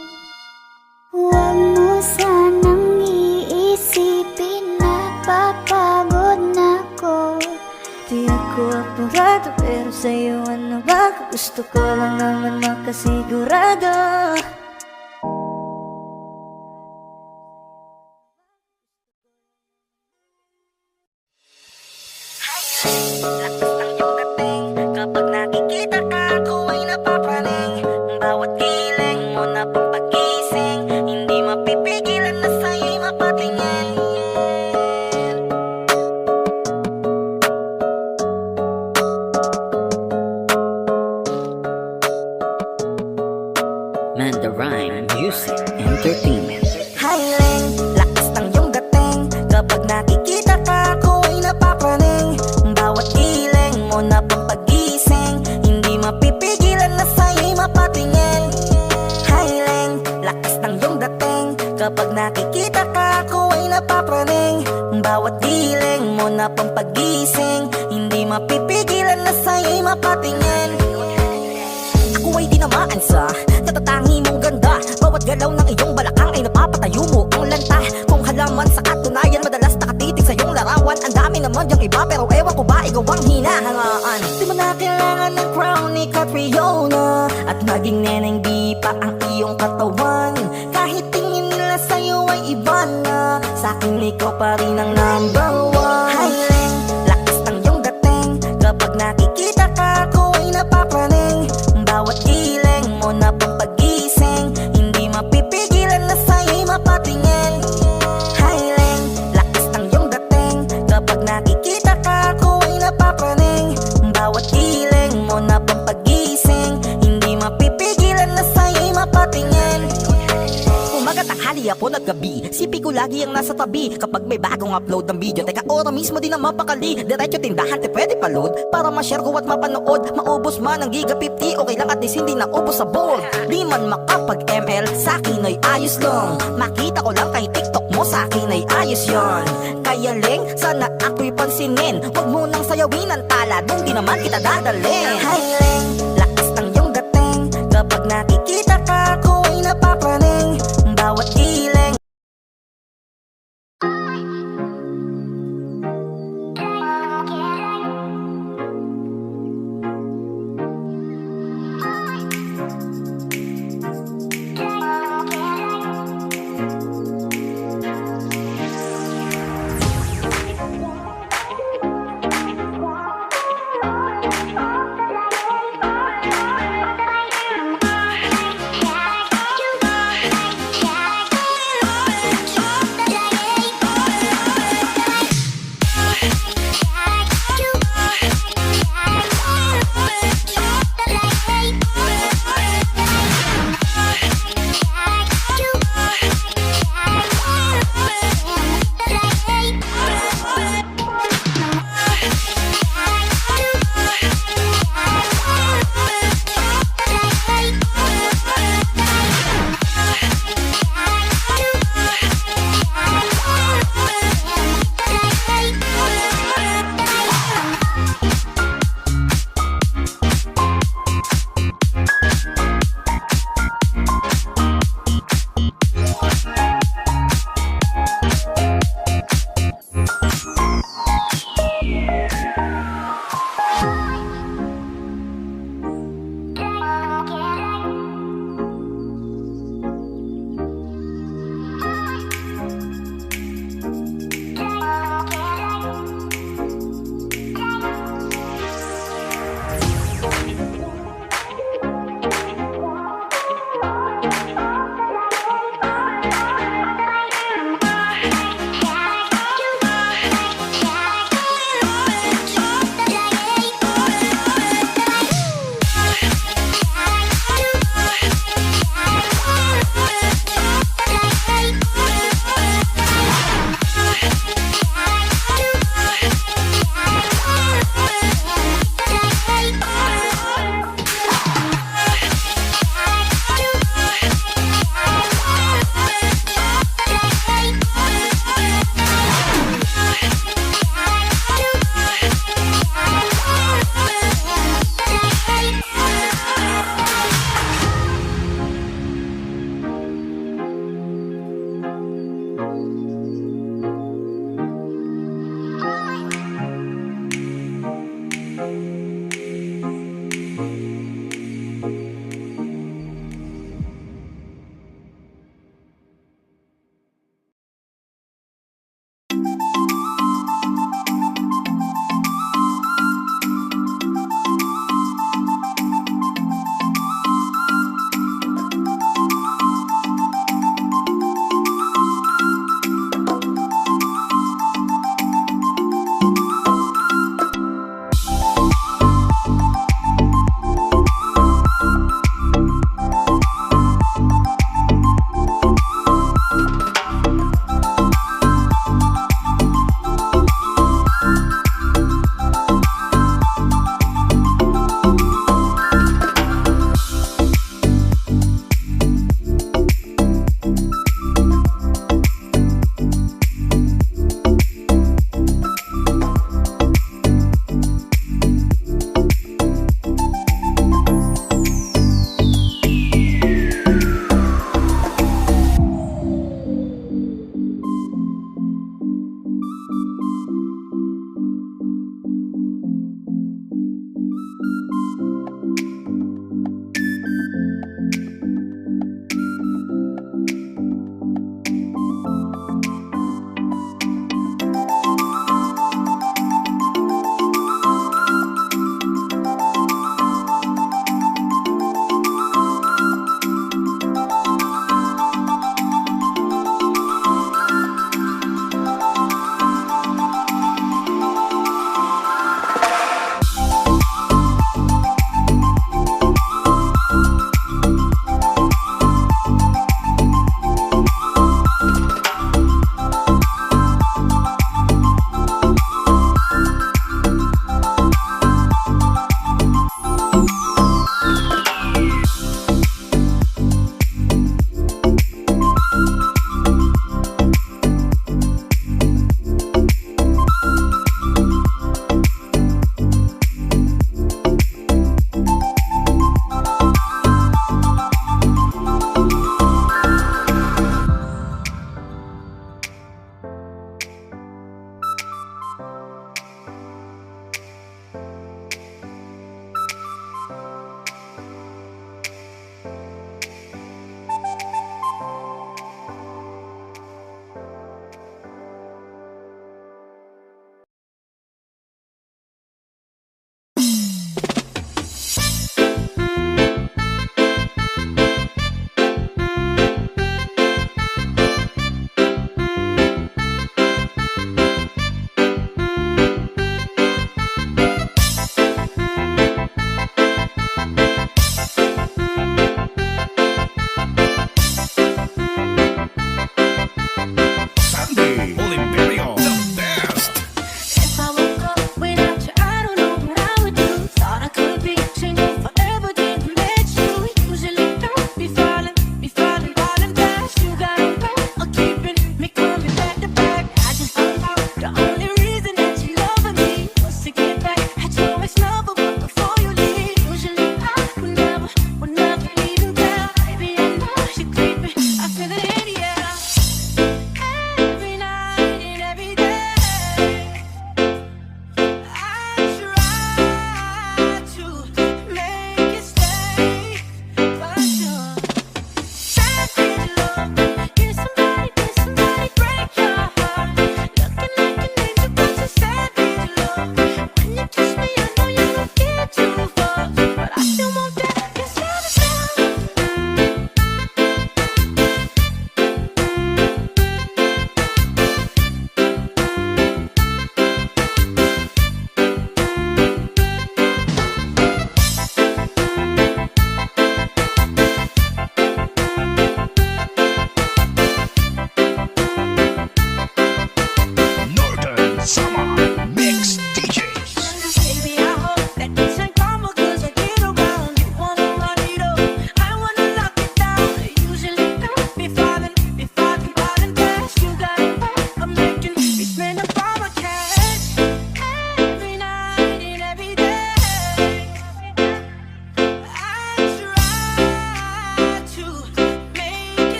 Speaker 2: Huwag mo sanang iisipin na papagod na ko.
Speaker 1: Di ako apurado, pero sa'yo ano ba? Gusto ko lang naman makasigurado.
Speaker 4: Lakas ng iyong dating, kapag nakikita ka, ako ay napapraning. Bawat giling mo na pampagising, hindi mapipigilan na sa'yo'y mapatingin.
Speaker 3: Mandarine Music Entertainment.
Speaker 4: Highling, lakas ng iyong dating, kapag nakikita ka, ako ay napapraning. Bawat giling mo na pampagising, hindi mapipigilan na sa'yo'y mapatingin. Highling, lakas ng iyong dating, kapag nakikita ka, ako ay napapraning. Bawat giling mo na pampagising, hindi mapipigilan na sa'yo'y mapatingin. Ako ay tinamaan sa katatangi mong ganda. Bawat galaw ng iyong balakang ay napapatayo mo ang lanta. Kung halaman sa katunayan, madalas nakatitig sa iyong larawan. Ang dami naman yung iba, pero ewan ko ba ikaw ang hinahangaan. Di mo na kailangan ng crown ni Catriona, at maging neneng di pa ang iyong katawan. Kahit tingin nila sa'yo ay iba na, sa'kin ikaw pa rin ang number one. Highling, lakas ng iyong dating, kapag nakikita ka, ako ay napapraning. Bawat giling mo na pampagising, hindi mapipigilan na sa'yo'y mapatingin. Highling, lakas ng iyong dating, kapag nakikita ka, ako ay napapraning. Bawat giling mo na pampagising, hindi mapipigilan na sa'yo'y mapatingin. Umaga, tanghali, hapon at gabi, sipi ko lagi ang nasa tabi. Kapag may bagong upload ng video, teka ora mismo din ang mapakali. Diretso tindahan, te pwede pa-load, para ma-share ko at mapanood. Maubos man ang giga 50, okay lang at least hindi na ubos sa board. Di man makapag-ML, sa'kin ay ayos lang. Makita ko lang kay TikTok mo, sa'kin ay ayos yon. Kaya Leng, sana ako'y pansinin. Huwag mo nang sayawin ang tala, dun di naman kita dadalhin. Hi Leng, lakas ng iyong dating, kapag nakikita ka, ako ay napapraning. Bawat giling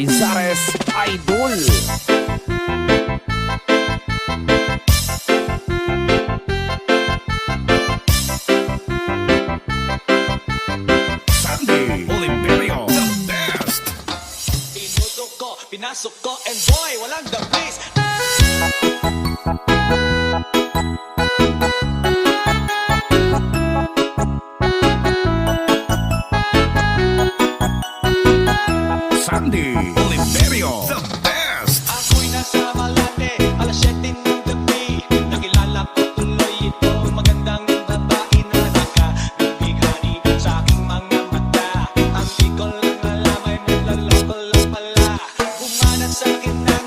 Speaker 6: Rizares Idol. Sandy Oliverio, the best.
Speaker 7: Pinutok ko, pinasok ko, and boy, walang the place.
Speaker 6: Sandy Oliverio, the best.
Speaker 7: Ako'y nasa Malate, alas 7 ng gabi. Nakilala ko tuloy itong magandang babae na nakabighani sa aking mga mata. Ang di ko lang alam ay naglaloko lang pala. Bumanat sa akin ng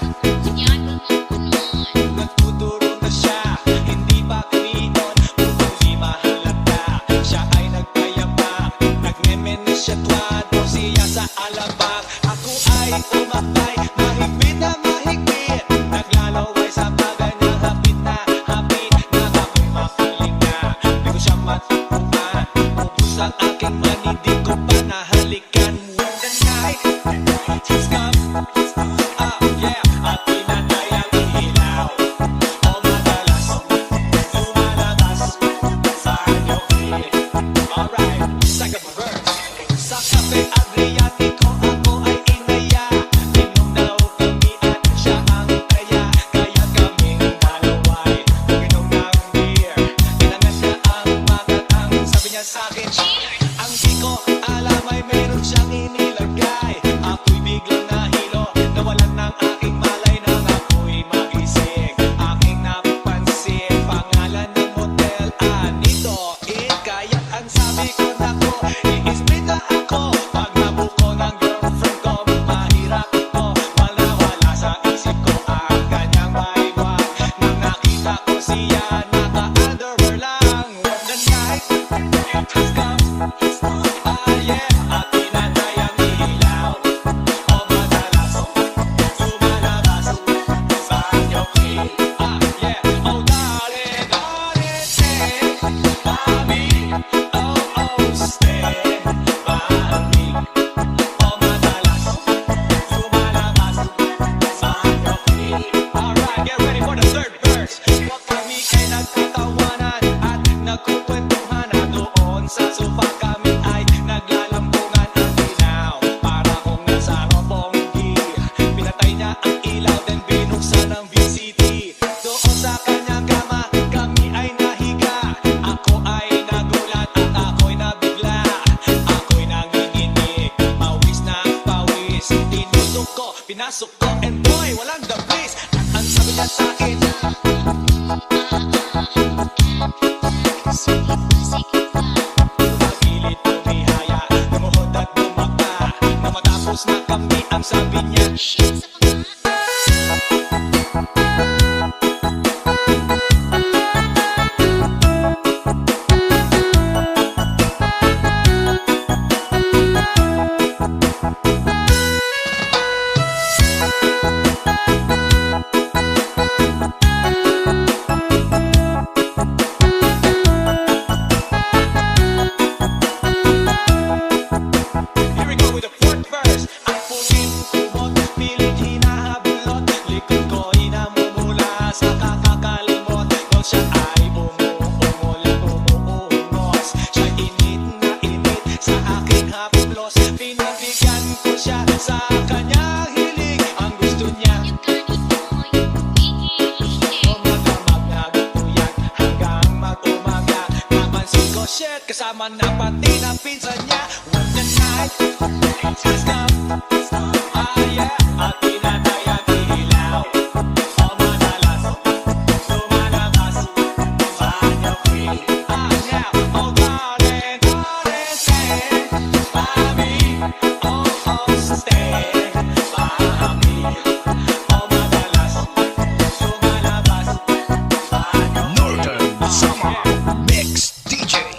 Speaker 7: nagtuturo na siya. Hindi pa kami nun, upang di mahalata. Siya ay nagpayabak, nagmemenes siya tuwado siya sa alabak. Ako ay umakbay, mahigpit na mahigpit. Naglalaway sa bagay na hapit na hapit. Nakako'y mapaling na, di ko siya matutukan. Ubus ang aking mani, di ko pa nahalikan. When the night has come, yeah, at pinatay ang ilaw. O madalas, lumalabas sa anyong feet. Alright, second verse. Sa Cafe Adriatico ako ay inaya. Inom daw kami at siya ang taya. Kaya kaming dalaway uminom ng beer. Kailangan niya ang magatang, sabi niya sa'kin, ang di ko alam ay meron siyang inilagay. Ako'y biglang nahilo, nawalan ng aking malay nang ako'y magising. Aking napansin, pangalan ng motel, Anito Inn. Kaya ang sabi ko nako, i-split na ako. Pag nabuko ng girlfriend ko, mahirap ito. Wala sa isip ko ang kanyang maiwag. Nang nakita ko siya, naka-underwear lang. When the night has come, yeah, at pinatay ang ilaw. O madalas, lumalabas sa anyong feet. Yeah, oh darling, darling, stay by me. Oh, stay by me. O madalas, lumalabas sa anyong feet. Alright, get ready for the third verse. Huwag kami ay nagtatawanan at nagkukwentuhan na doon sa sofa kami ay naglalambungan ang ilaw. Para kung nasa robonggi, pinatay niya ang ilaw then binuksan ang VCT. Doon sa kanyang kama, kami ay nahiga. Ako ay nagulat at ako'y nabigla. Ako'y nanginginig, pawis na pawis. Tinutok ko, pinasok ko, and boy, walang the place. At ang sabi niya sa'kin, Pagilid tumihaya, lumuhod at bumaba. Nang matapos na kami, ang sabi niya, here we go with the fourth verse. Ang pungin kumot, pilit hinahabulot. Likod ko'y namumula sa kakakalimot. Nung siya ay umuungos. Siya'y init na init sa aking haplos. Pinagbigyan ko siya sa kanyang hiling. Ang gusto niya, umagamag na gutuyan hanggang mag-umaga. Napansin ko, shit, kasama na pati na pinsan niya. When the night has come, yeah, at pinatay ang ilaw. O madalas, lumalabas sa anyong feet. Yeah, oh darling, darling, stay by me. Oh, stay by me. O madalas, lumalabas sa anyong
Speaker 6: Northern Summer Mix DJs.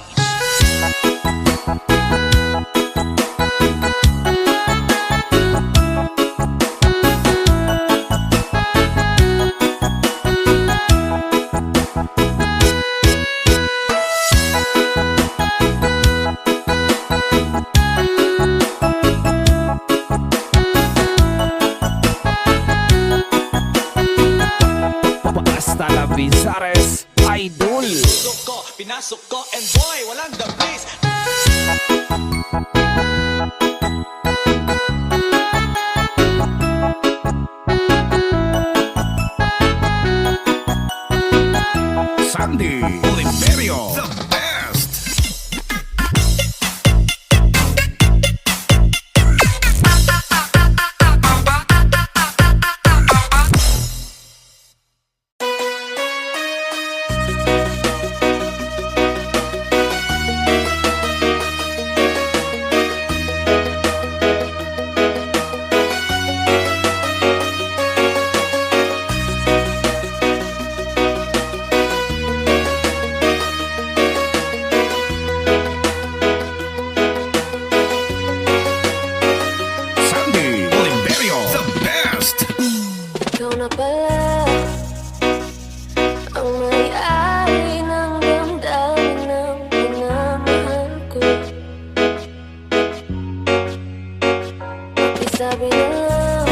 Speaker 7: banda, please.
Speaker 6: Sandy Oliverio, the best. Sandy Oliverio, the best.
Speaker 2: Ikaw na pala ang may-ari ng damdamin ng minamahal ko. Sabi na lang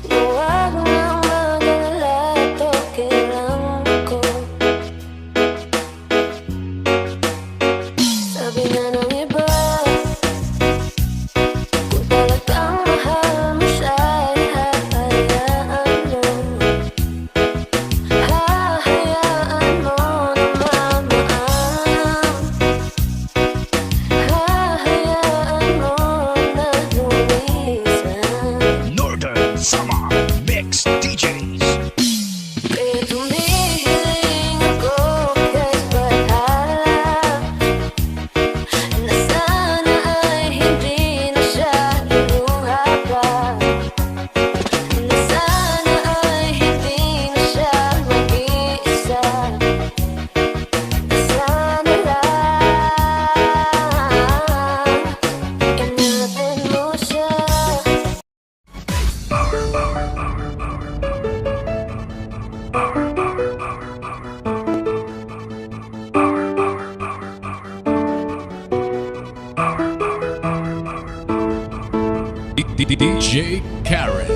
Speaker 2: na huwag nang mag-alala, ito kailangan ko. Sabi nga ng iba, kung talagang mahal mo siya, ay hahayaan mo. Hahayaan mo na mamaan. Hahayaan mo na lumisan.
Speaker 6: Northern Summer Mix DJs.
Speaker 2: Kaya tumihiling ako kahit bahala, na sana ay hindi na siya luluha pa. Na sana ay hindi na siya mag-iisa. Na sana lang ingatan mo siya.
Speaker 6: DJ Karen.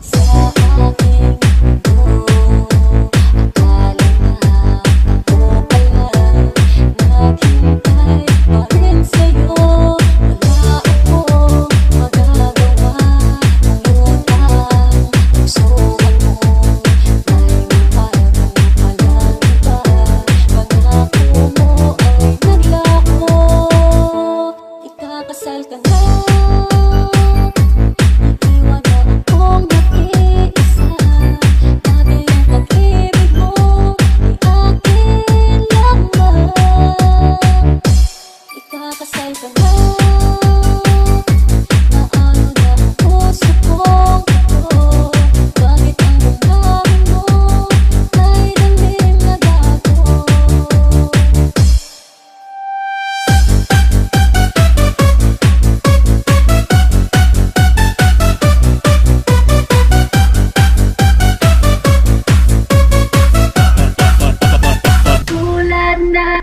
Speaker 2: Sa ating na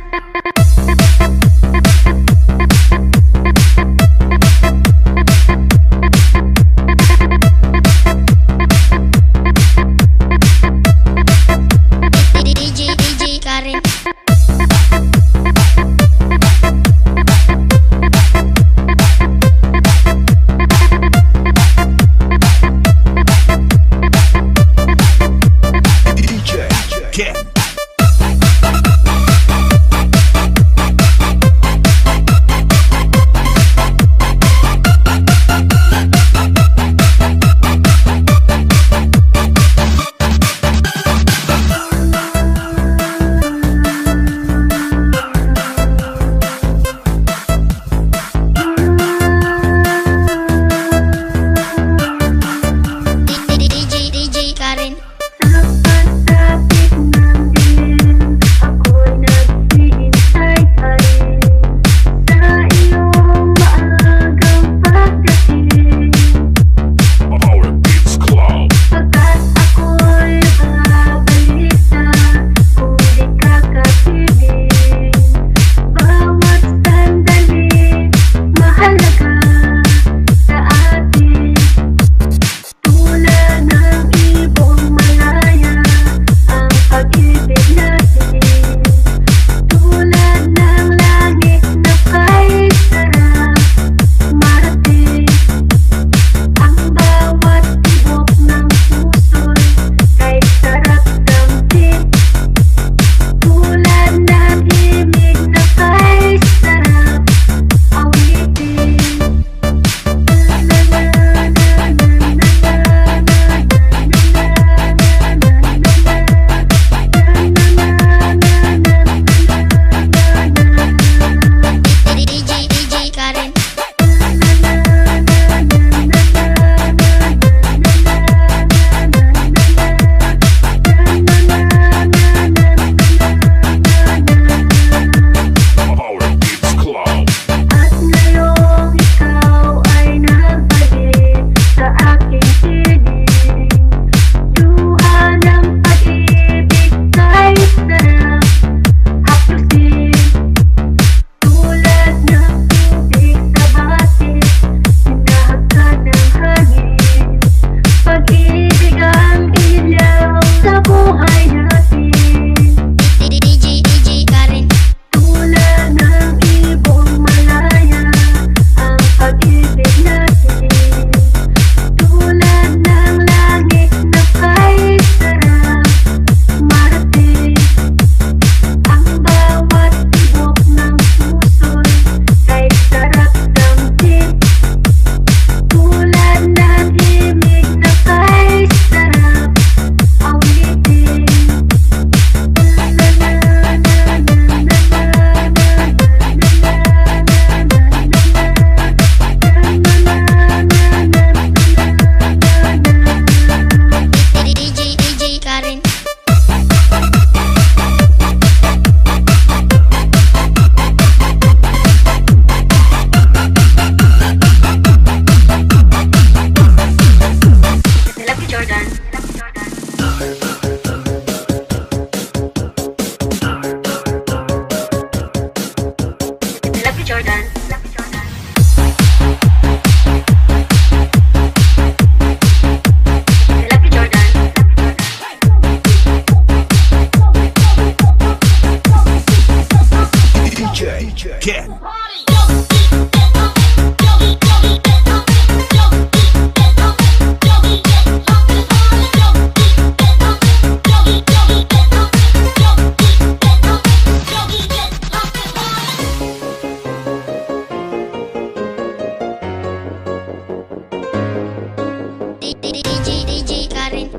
Speaker 6: again.
Speaker 5: DJ Karen.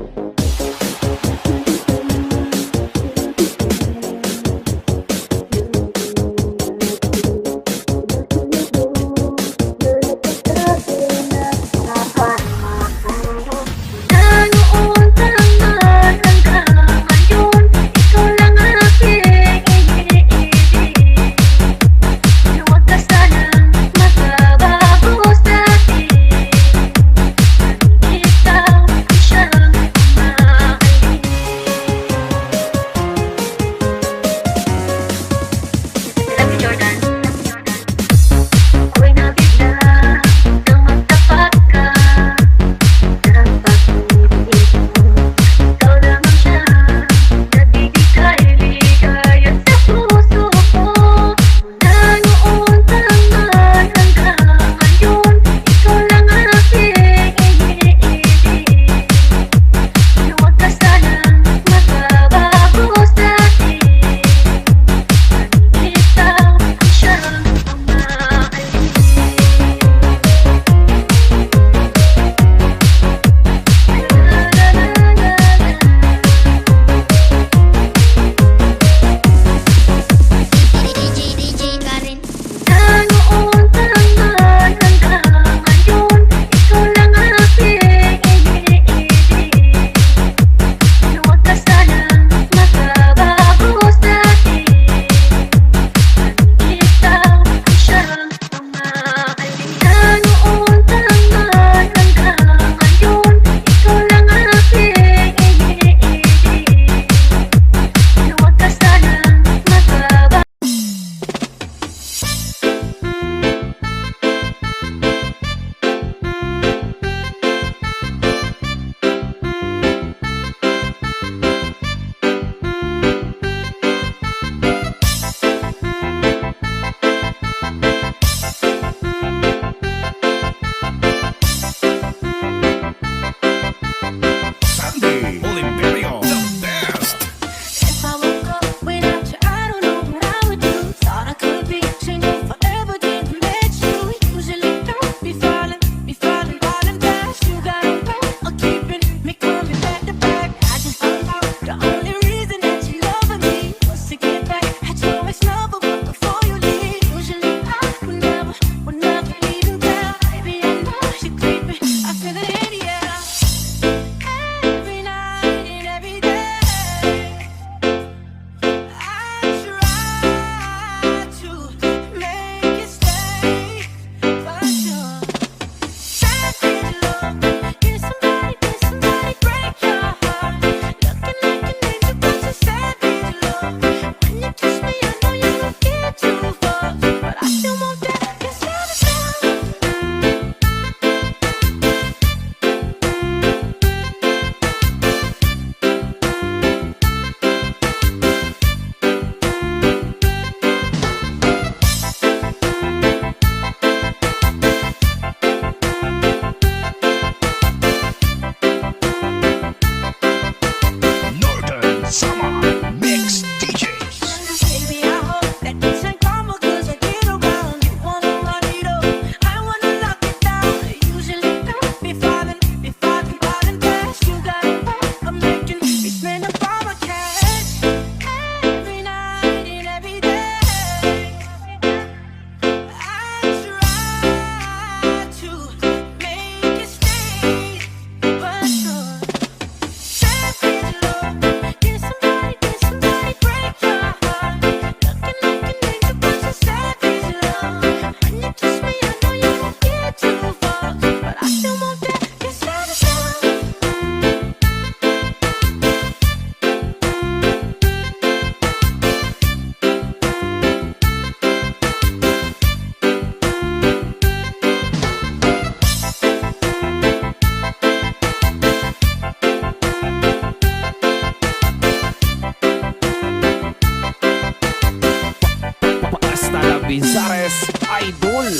Speaker 6: Lares Idol.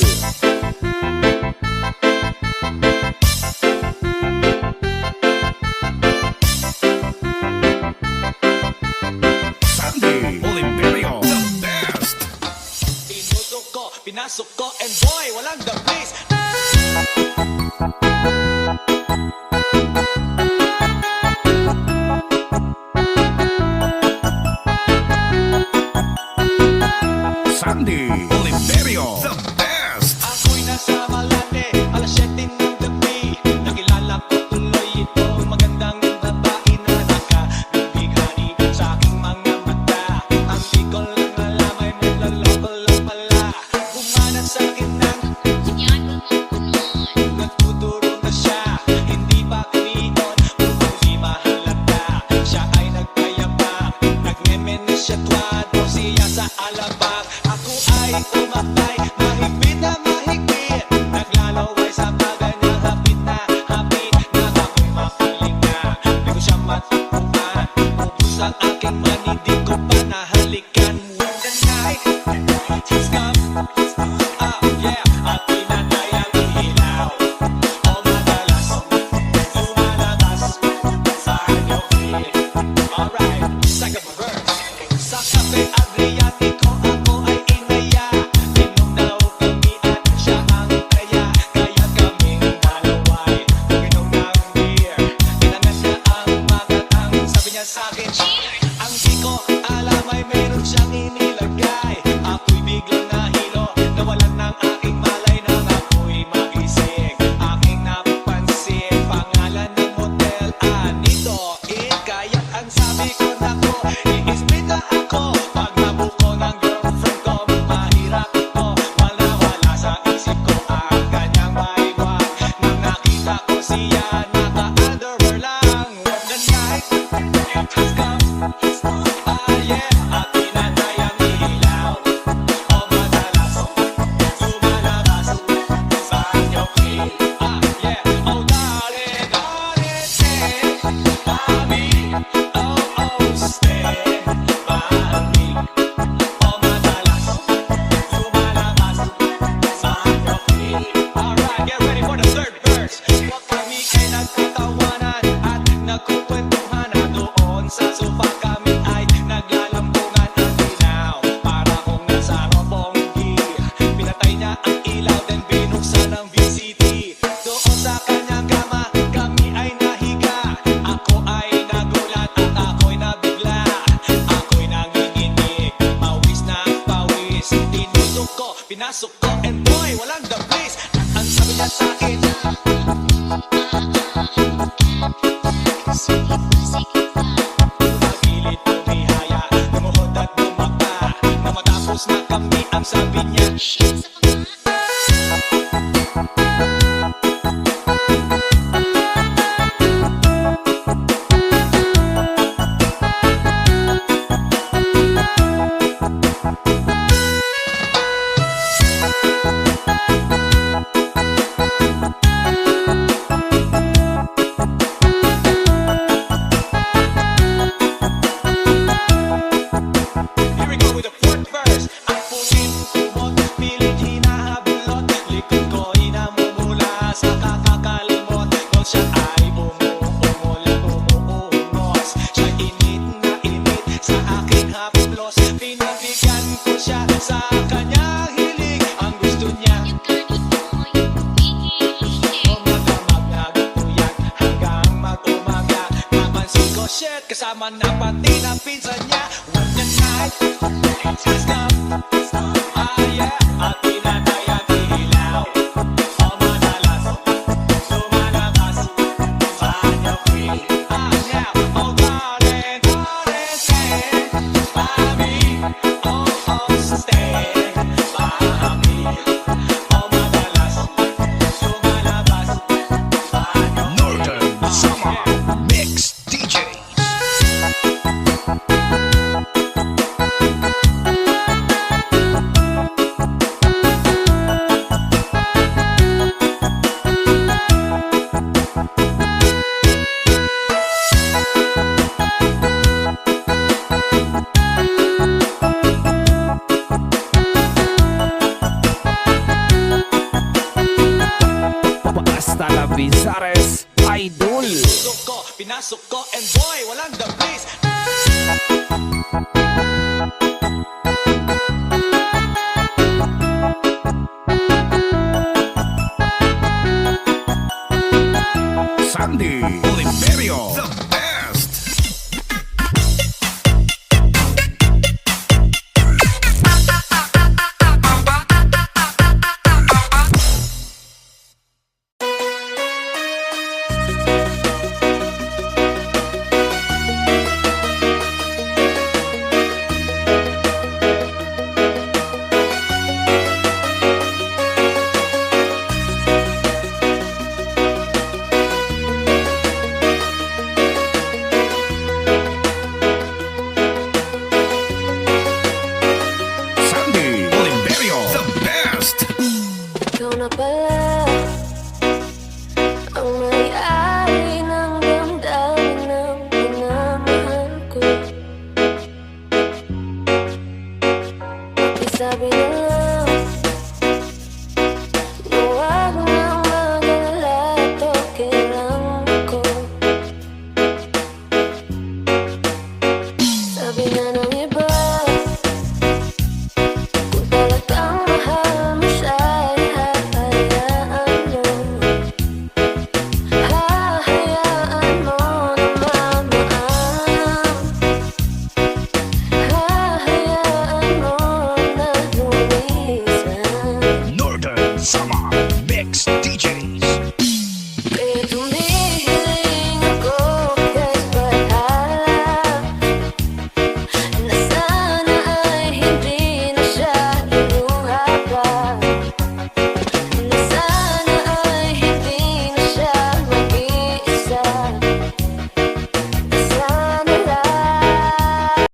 Speaker 6: Sandy Oliverio, the best.
Speaker 7: Tinutok ko, pinasok ko, and boy, walang the place.
Speaker 6: Sandy Oliverio, the best.
Speaker 7: Ako'y nasa Malate, alas 7 ng gabi. Nakilala ko tuloy ito, magandang babae na nakabighani sa aking mga mata. Ang di ko lang alam ay may laloko lang pala. Bumanat sa akin ng nagtuturo na siya, hindi pa kiniton, upang di mahalata. Siya ay nagpayapa, nagmemenesyatwado siya sa alabang. Ako ay umatay, mahigpit na mahigpit. Naglalaway sa bagay na hapit na hapit. Na ako'y mapiling na, di ko siya matakbuhan. Ubus ang aking mani, di ko pa nahalikan. When the night has come, yeah, at pinatay ang ilaw. O madalas, lumalabas sa anyong pilit. Alright, second verse. Sa Cafe Adriatico ako ay inaya. Inom daw kami at siya ang taya. Kaya kaming dalaway uminom ng beer. Tinangat niya ang magatang, sabi niya sa'kin, ang di ko alam ay meron siyang inilagay. Ako'y biglang nahilo, nawalan ng aking malay nang ako'y magising. Aking napansin, pangalan ng motel, Anito Inn. Kaya't ang sabi ko, nako, i-split na ako. Pag nabuko ng girlfriend ko, mahirap ito. Wala sa isip ko ang kanyang maiwan. Nang nakita ko siya, naka-underwear lang. When the night has come, yeah, at pinatay ang ilaw. O madalas, lumalabas sa anyong pilit. Yeah, oh darling, darling, stay by me. Oh, stay by me. O madalas, lumalabas sa anyong pilit. Alright, get ready for the third verse. Kami ay nagtatawanan at nagkukwentuhan, na doon sa sofa kami ay naglalambungan ang ilaw. Para kung nasa robonggi, pinatay niya ang ilaw, then binuksan ang VCT. Doon sa kanyang kama, kami ay nahiga. Ako ay nagulat at ako'y nabigla. Ako'y nanginginig, pawis na pawis. Tinutok ko, pinasok ko, and boy, walang the place. Ang sabi niya sa'kin, pagpilit tumihaya, lumuhod at bumaba. Na matapos na kami, ang sabi niya, here we go with the fourth verse. Ang pusin, tumot, pilit, hinahabulot. Likod ko inamumula sa kakakalimot. Kung siya ay umuungol at umuungos, siya init na init sa aking haplos. Pinabigyan ko siya sa kanyang hiling. Ang gusto niya, umagamag na gatuyan hanggang mag-umaga. Napansin ko, shit, kasama na pati na pinsan niya. When the night has come, yeah, at pinatay ang ilaw. O madalas, lumalabas sa anyong pilit. Yeah, oh darling, darling, stay by me. Oh, stay by me. O madalas, lumalabas sa anyong
Speaker 6: Northern Summer Mix DJs.
Speaker 7: pinasok ko. And boy, walang the please.
Speaker 6: Sandy Oliverio, the best. Sandy Oliverio, the best.
Speaker 2: Ikaw na pala ang may-ari ng damdamin ng pinamahal ko. Pakisabi na lang na huwag nang mag-alala at okay lang ako. Sabi na ng iba, kung talagang mahal mo siya ay hahayaan mo. Hahayaan mo na mamaan. Hahayaan mo na lumisan.
Speaker 6: Northern Summer Mix DJs.
Speaker 2: Kaya tumihiling ako kahit bahala na sana ay hindi na siya iluha pa. Na sana ay hindi na siya mag-iisa. Sana lang.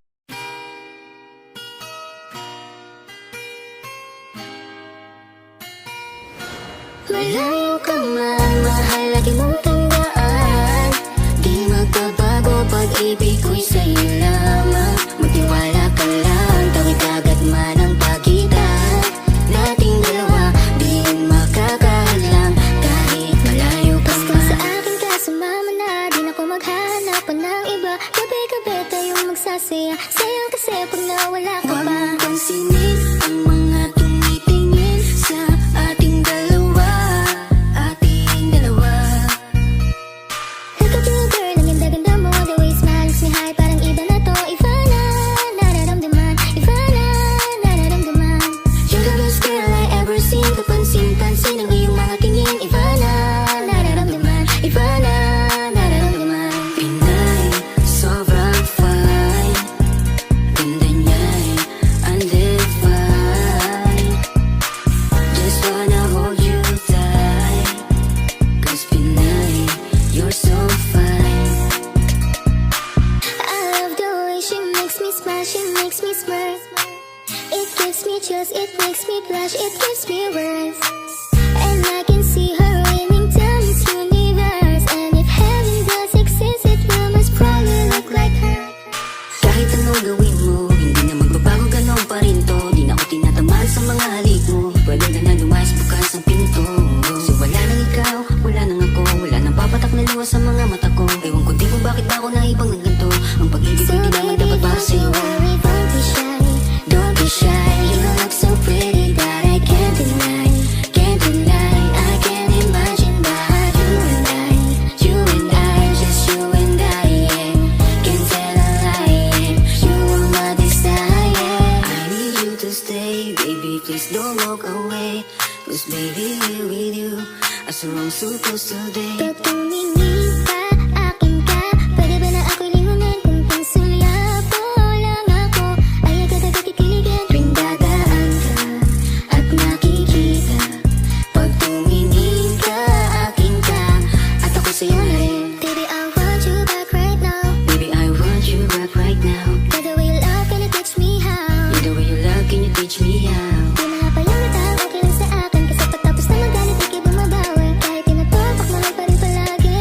Speaker 5: Malayo ka man, mahal lagi mong tandaan. Di magbabago, pag-ibig ko'y sa'yo lamang. Magtiwala ka lang, tawid agad man ang pagitan nating dalawa, di yun makakahadlang. Kahit malayo ka man, basta sa akin ka sumama na, di na ko maghahanap ng iba. Gabi-gabi tayong magsasaya, sayang kasi pag nawala ka pa. Huwag mong pansinin ang mga tumitingin sa ating dalawa. Look at you girl, ang ganda-ganda mo. The way you smile makes me high, parang iba na to. Iba na, nararamdaman. Iba na, nararamdaman. You're the best girl I ever seen. Kapansin-pansin ang iyong mga tingin. Iba na, nararamdaman. Iba na, nararamdaman. Pinay, sobrang fine. Ganda niya'y undefined. Just wanna hold you tight. 'Cause Pinay, you're so fine. I love the way she makes me smile, she makes me smirk. It gives me chills, it makes me blush, it gives me words. And I can see her winning down this universe. And if heaven does exist, it will most probably look like her. Kahit anong gawin mo, hindi na magbabago, ganon pa rin to. Di na ako tinatamaan sa mga halik mo. Pwede ka na lumayas, bukas ang pinto. So wala nang ikaw, wala nang ako. Wala nang papatak na luha sa mga mata ko. Ewan ko din kung bakit ba ako naibang ng ganito. Ang pag-ibig ko di naman dapat para sa'yo. Don't be shy, don't be shy. You look so pretty that I can't deny, can't deny. I can't imagine but you and I, just you and I, yeah. Can't tell a lie, yeah. You are my desire. I need you to stay, baby, please don't walk away. 'Cause baby, here with you, as wrong supposed to day. Pag tumingin ka, akin ka, pwede ba na ako'y lingunin? Kung pansulyapo lang ako, ay agad-agad kikiligan. Tuwing dadaan ka at nakikita, pag tumingin ka, akin ka, at ako sa'yo na rin. Baby, I want you back right now. Baby, I want you back right now. By the way you love, can you teach me how? Yeah, the way you love, can you teach me how? Di mahapayang okay lang sa akin, kasi patapos na magalit, ikay bumabawi. Kahit tinatopak mo lang pa rin palagi.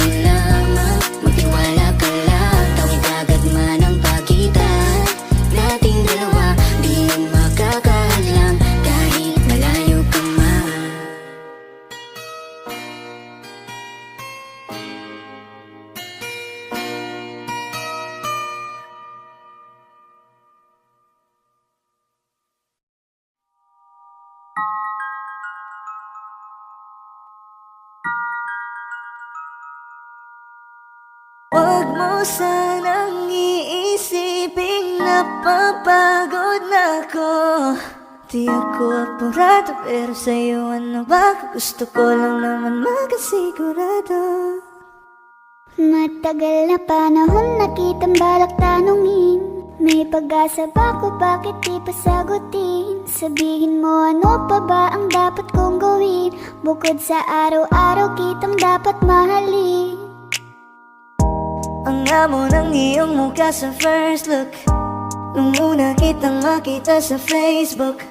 Speaker 5: sa'yo lamang. Magtiwala ka lang, tawid agad man ang pagitan nating dalawa. Di yan makakahadlang kahit malayo ka man.
Speaker 1: Huwag mo sanang iisiping napapagod na ako. Di ako apurado pero sa'yo ano ba? Gusto ko lang naman makasigurado.
Speaker 2: Matagal na panahon na kitang balak tanungin. May pag-asa ba ko, bakit di pa sagutin? Sabihin mo ano pa ba ang dapat kong gawin? Bukod sa araw-araw kitang dapat mahalin.
Speaker 1: Ang amo ng iyong mukha sa first look, nung una kitang makita sa Facebook.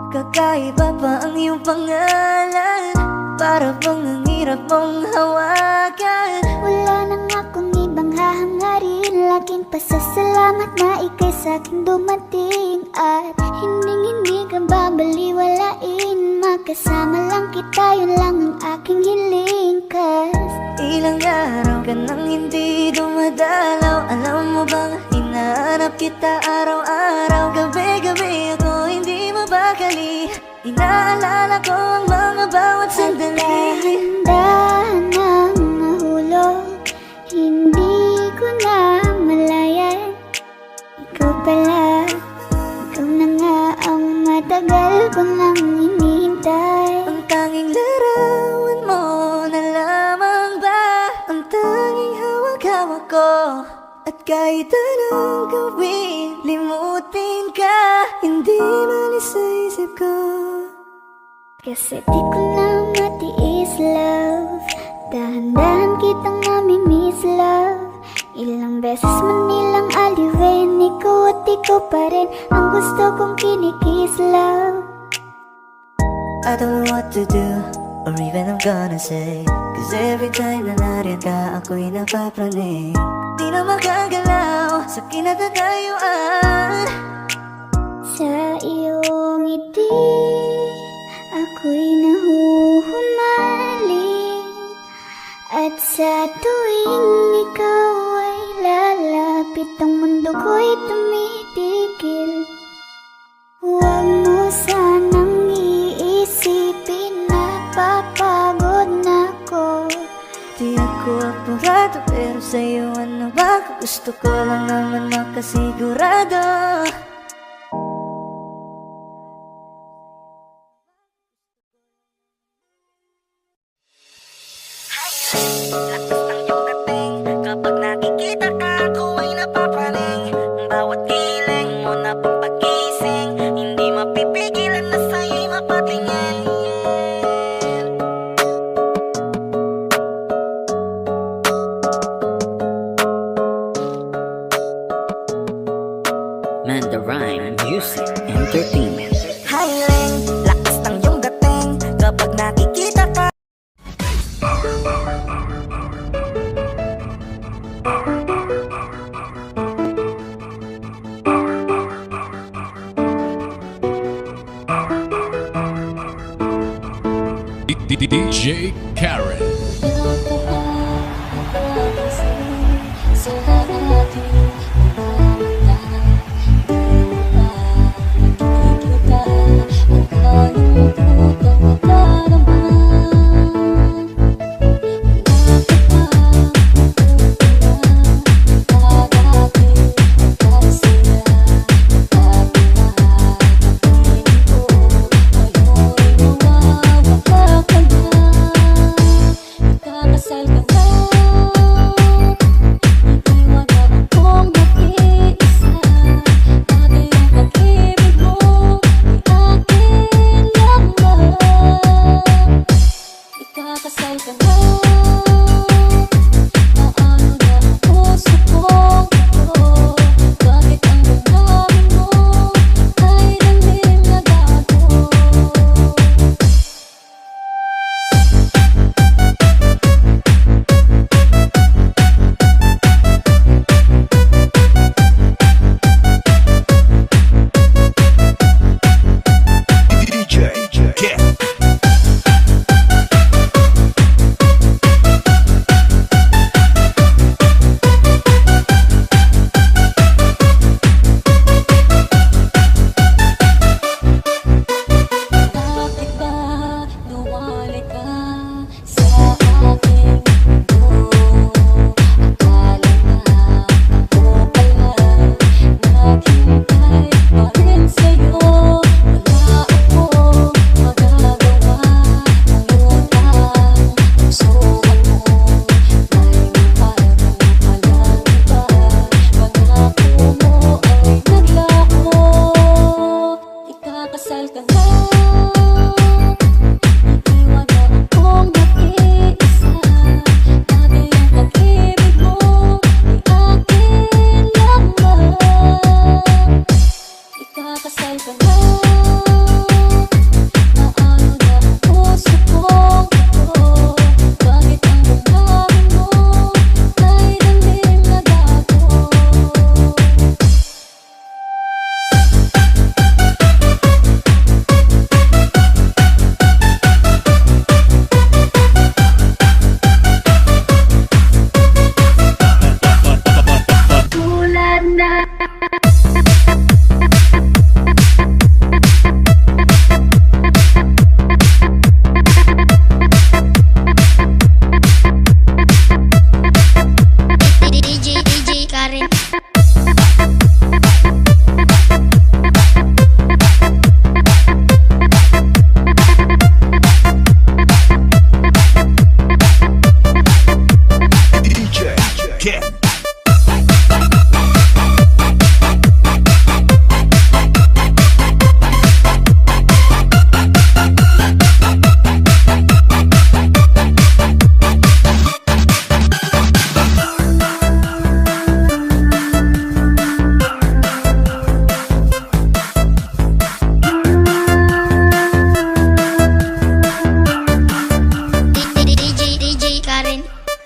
Speaker 1: Kakaiba pa ang iyong pangalan, para bang ang hirap mong hawakan.
Speaker 2: Wala nang akong ibang hahangarin, laking pasasalamat na ika'y sa'king dumating. At hindi ka babaliwalain, magkasama lang kita, yun lang ang aking hiling. Cause
Speaker 1: ilang araw ka nang hindi dumadalaw. Alam mo bang hinahanap kita araw-araw? Gabi-gabi ako hindi mabakali, inaalala ko ang mga bawat sandali.
Speaker 2: dahan-dahan nang nahulog, hindi ko na malayan. Ikaw pala, ikaw na nga ang matagal ko nang hinihintay.
Speaker 1: Ang tanging larawan mo na lamang ba ang tanging hawak-hawak ko? At kahit anong gawin, limutin ka, hindi malis sa isip ko.
Speaker 2: Kasi di ko na matiis, love. Dahan-dahan kitang namimiss, love. Ilang beses man nilang aliwin, ikaw at ikaw pa rin ang gusto kong kinikiss, love.
Speaker 1: I don't know what to do, or even I'm gonna say, cause every time na nariyan ka, ako'y napapraning. Di na makagalaw sa kinatatayuan.
Speaker 2: Sa iyong ngiti, ako'y nahuhumaling. At sa tuwing ikaw ay lalapit, ang mundo ko'y tumitigil. Huwag mo sanang iisipin na papagod na ako.
Speaker 1: Di ako apurado pero sa'yo ano ba? Gusto ko lang naman makasigurado.
Speaker 4: Lakas ng iyong dating, kapag nakikita ka, ako ay napapraning. Bawat kiling mo na pampagising, hindi mapipigilan na sa'yo'y mapatingin.
Speaker 3: Mandarine Music Entertainment.
Speaker 4: Highling, lakas ng iyong dating, kapag nakikita ka.
Speaker 6: DJ Karen.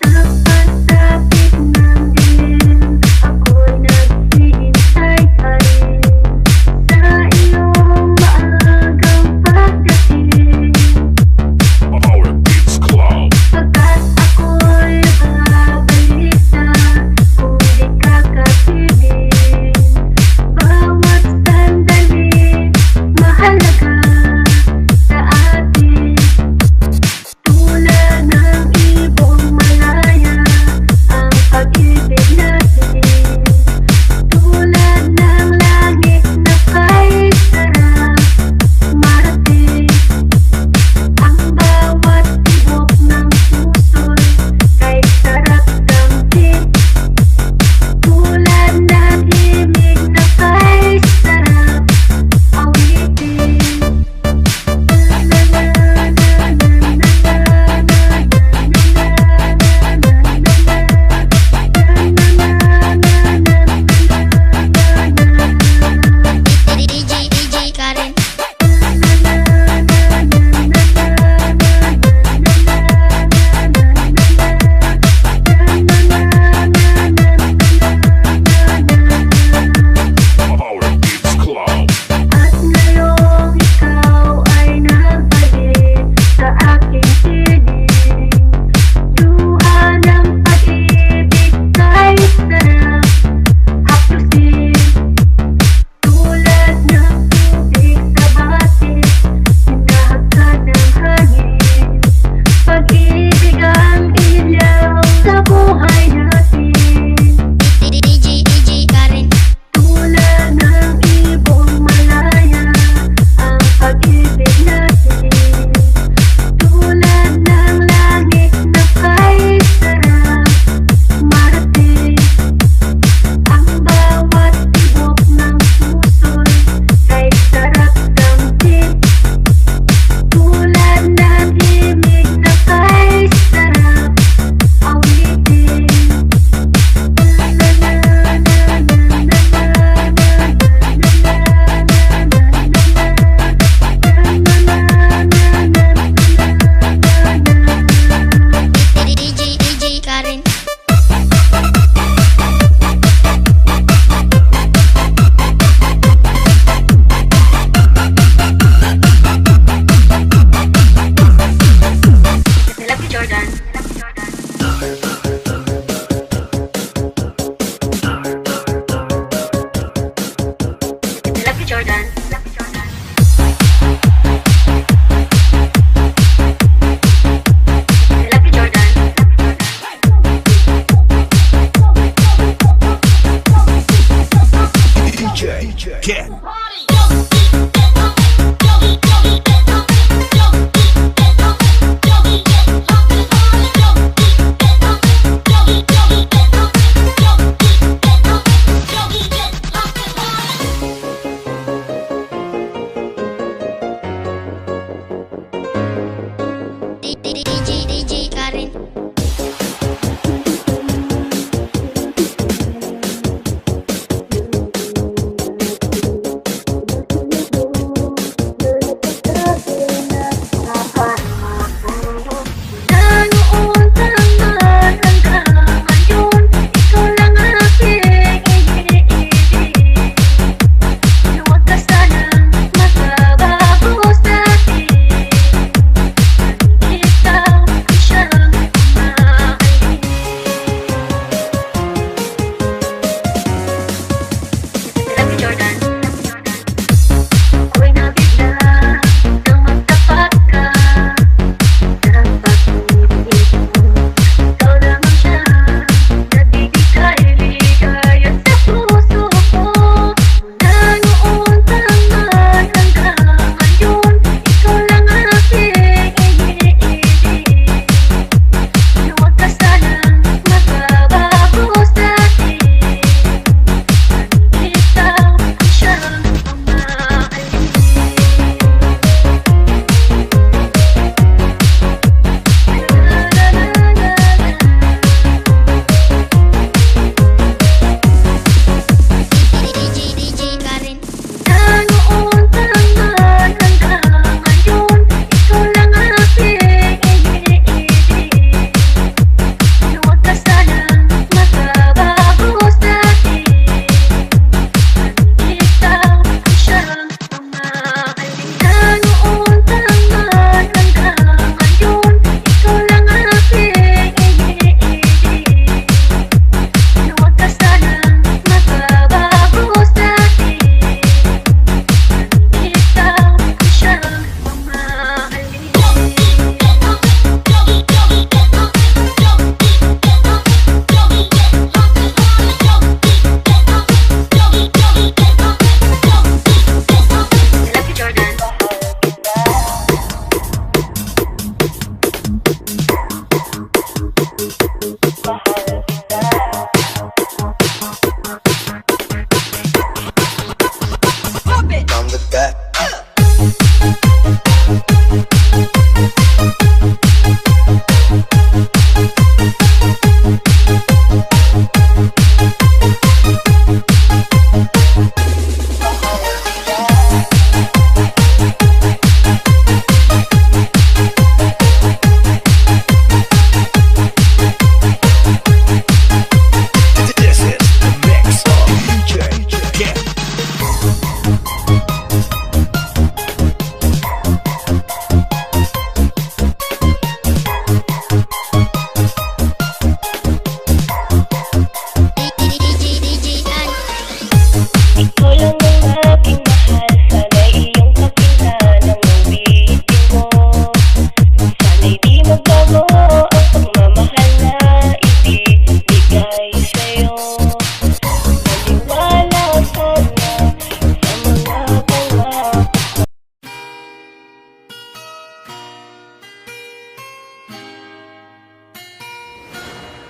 Speaker 2: Kapag-tapit ng dilim, ako'y naghihintay-tay sa iyong maagang pagdating.
Speaker 6: Our Beats Club.
Speaker 2: Pagkat ako'y babalik na kung di ka kapiling. Bawat sandali mahalaga sa atin. Tulad ng ibong malaya,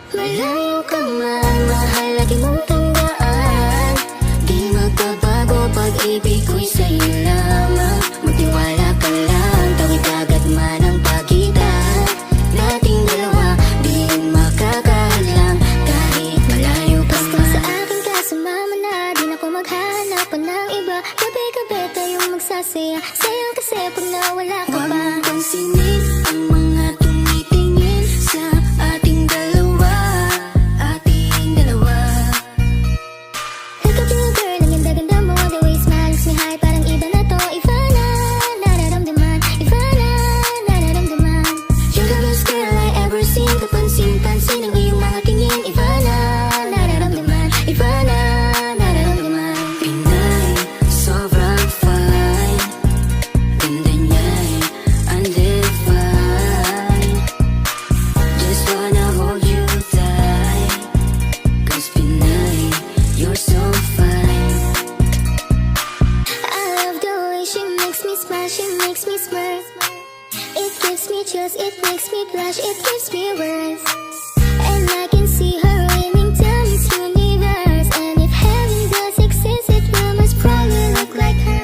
Speaker 5: Malayo ka man, mahal lagi mong tandaan. Di magbabago, pag-ibig ko'y sa'yo lamang. Magtiwala ka lang, tawid agad man ang pagitan nating dalawa, di yun makakahadlang kahit malayo ka man. Basta sa akin ka, sumama na, di na ko maghanap pa ng iba. Gabi-gabi tayong magsasaya, sayang kasi pag nawala ka pa. Huwag mong pansinin ang mga tumitingin sa ating dalawa, ating dalawa. Look at you girl, ang ganda-ganda mo, the way you smile makes me high, parang iba na to. Iba na, nararamdaman, iba na, nararamdaman. You're the best girl I ever seen, kapansin-pansin ang iyong mga tingin. Iba na, nararamdaman, iba na, nararamdaman. Pinay, sobrang fine, ganda niya'y undefined. Just wanna hold you tight, 'cause Pinay, you're so fine. I love the way she makes me smile, she makes me smirk. It gives me chills, it makes me blush, it gives me words. And I can see her winning down this universe. And if heaven does exist, it will most probably look like her.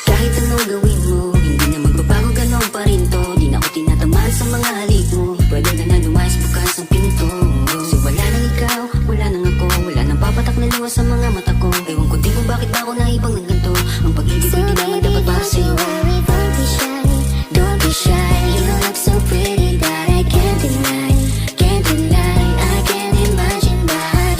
Speaker 5: Kahit anong gawin mo, hindi na magbabago, ganon pa rin to. Di na ako tinatamaan sa mga halik mo. Pwede ka na lumayas, bukas ang pinto. Kasi wala nang ikaw, wala nang ako, wala nang papatak na luha sa mga mata ko. Ewan ko din kung bakit ba ako naibang ng ganito. Ang pag-ibig ko di naman dapat para sa'yo. Don't be shy, don't be shy. You look so pretty that I can't deny, can't deny. I can't imagine but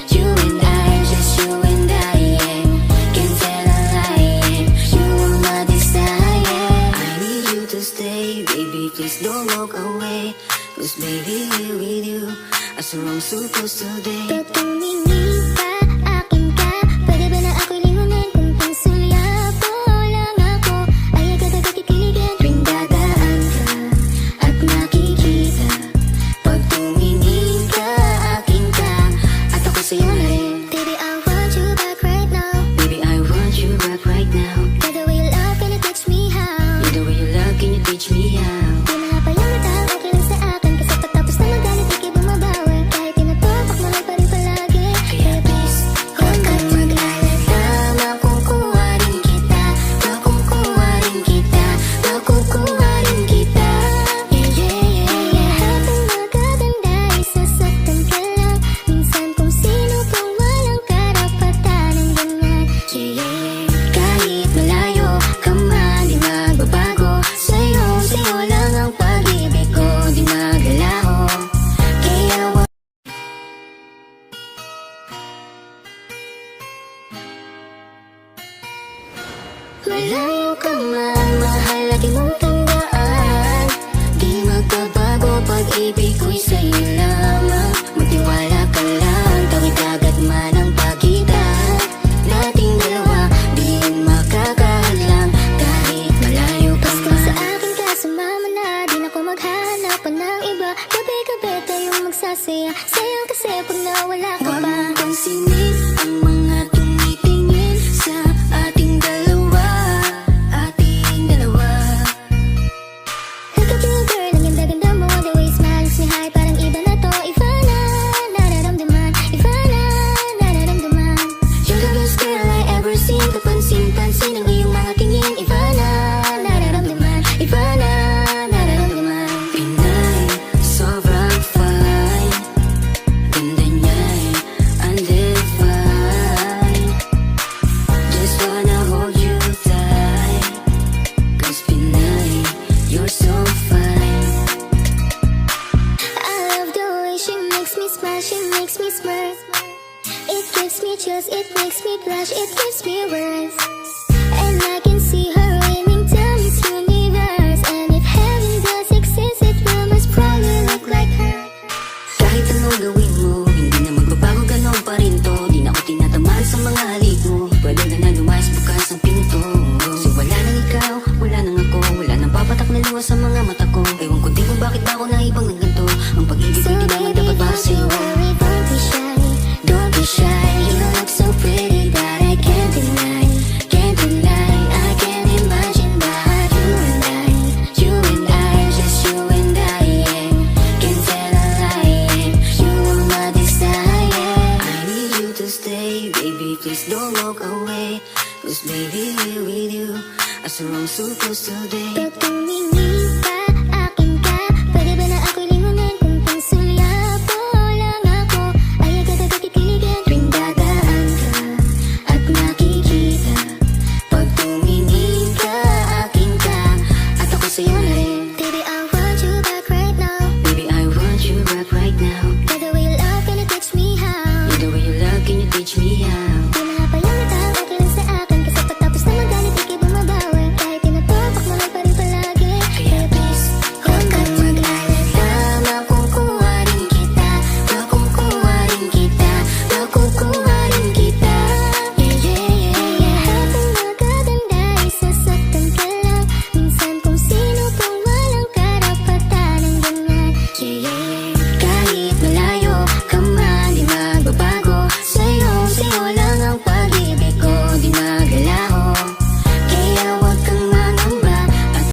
Speaker 5: you and I, just you and I, yeah. Can't tell a lie, yeah. You are my desire. I need you to stay, baby, please don't walk away. 'Cause baby, here with you, as I'm supposed to be. Pag tumingin ka, akin ka, pwede ba na ako'y lingunin? Kung pangsulya po lang ako, ay agad-agad kikiligin. Tuwing dadaan ka at nakikita, pag tumingin ka, akin ka, at ako sa'yo na rin. Baby, I want you back right now. Baby, I want you back right now. By the way you love, can you teach me how? By the way you love, can you teach me how? Di mahapayang mata, okay lang sa akin. Kasi patapos na magalit, di kayo bumabawi. Kahit tinatawag, mahal pa rin palagi. Kaya please, huwag kang mag-alala. Makukuha rin kita, makukuha rin kita, makukuha rin kita. Yeah, yeah, yeah, yeah. Habang magaganda, isasaktan ka lang. Minsan kung sino pang walang karapatan ng ganyan. Yeah, yeah, yeah. Kahit malayo ka man, di magbabago. Sa'yo lang ang pag-ibig ko, di magalaho. Kaya wag malayo ka man, mahal lagi mong tandaan. Di magbabago, pag-ibig ko'y sa'yo lamang. Magtiwala ka lang, tawid agad man ang pagitan nating dalawa, di yun makakahadlang kahit malayo ka man. Basta sa akin ka, sumama na, di na ko maghanap pa ng iba. Gabi-gabi tayong magsasaya, sayang kasi pag nawala ka pa. Huwag mong pansinin ang mga tumitingin sa ating dalawa, ating dalawa. Look at you girl, ang ganda-ganda mo, the way you smile makes me high, parang iba na to. Iba na, nararamdaman, iba na, nararamdaman. You're the best girl I ever seen, kapansin-pansin ang iyong mga tingin. Iba na, nararamdaman, iba na, nararamdaman. Pinay, sobrang fine, ganda niya'y undefined. Just wanna hold you tight, 'cause Pinay, you're so fine. I love the way she makes me smile, she makes me smirk. It gives me chills, it makes me blush, it gives me words. And I can see her winning down this universe. And if heaven does exist, it will most probably look like her. Kahit anong gawin mo, hindi na magbabago, ganon pa rin to. Di na ako tinatamaan sa mga halik mo. Pwede ka na lumayas, bukas ang pinto. Kasi wala nang ikaw, wala nang ako, wala nang papatak na luha sa mga mata ko. Ewan ko din kung bakit ba ako naibang ng ganito. Ang pag-ibig ko di naman dapat para sa'yo. Don't be shy, don't be shy. You look so pretty that I can't deny, can't deny. I can't imagine but you and I, just you and I, yeah. Can't tell a lie, Please don't walk away, 'cause baby, here with you, I surround so close today. Tatumingin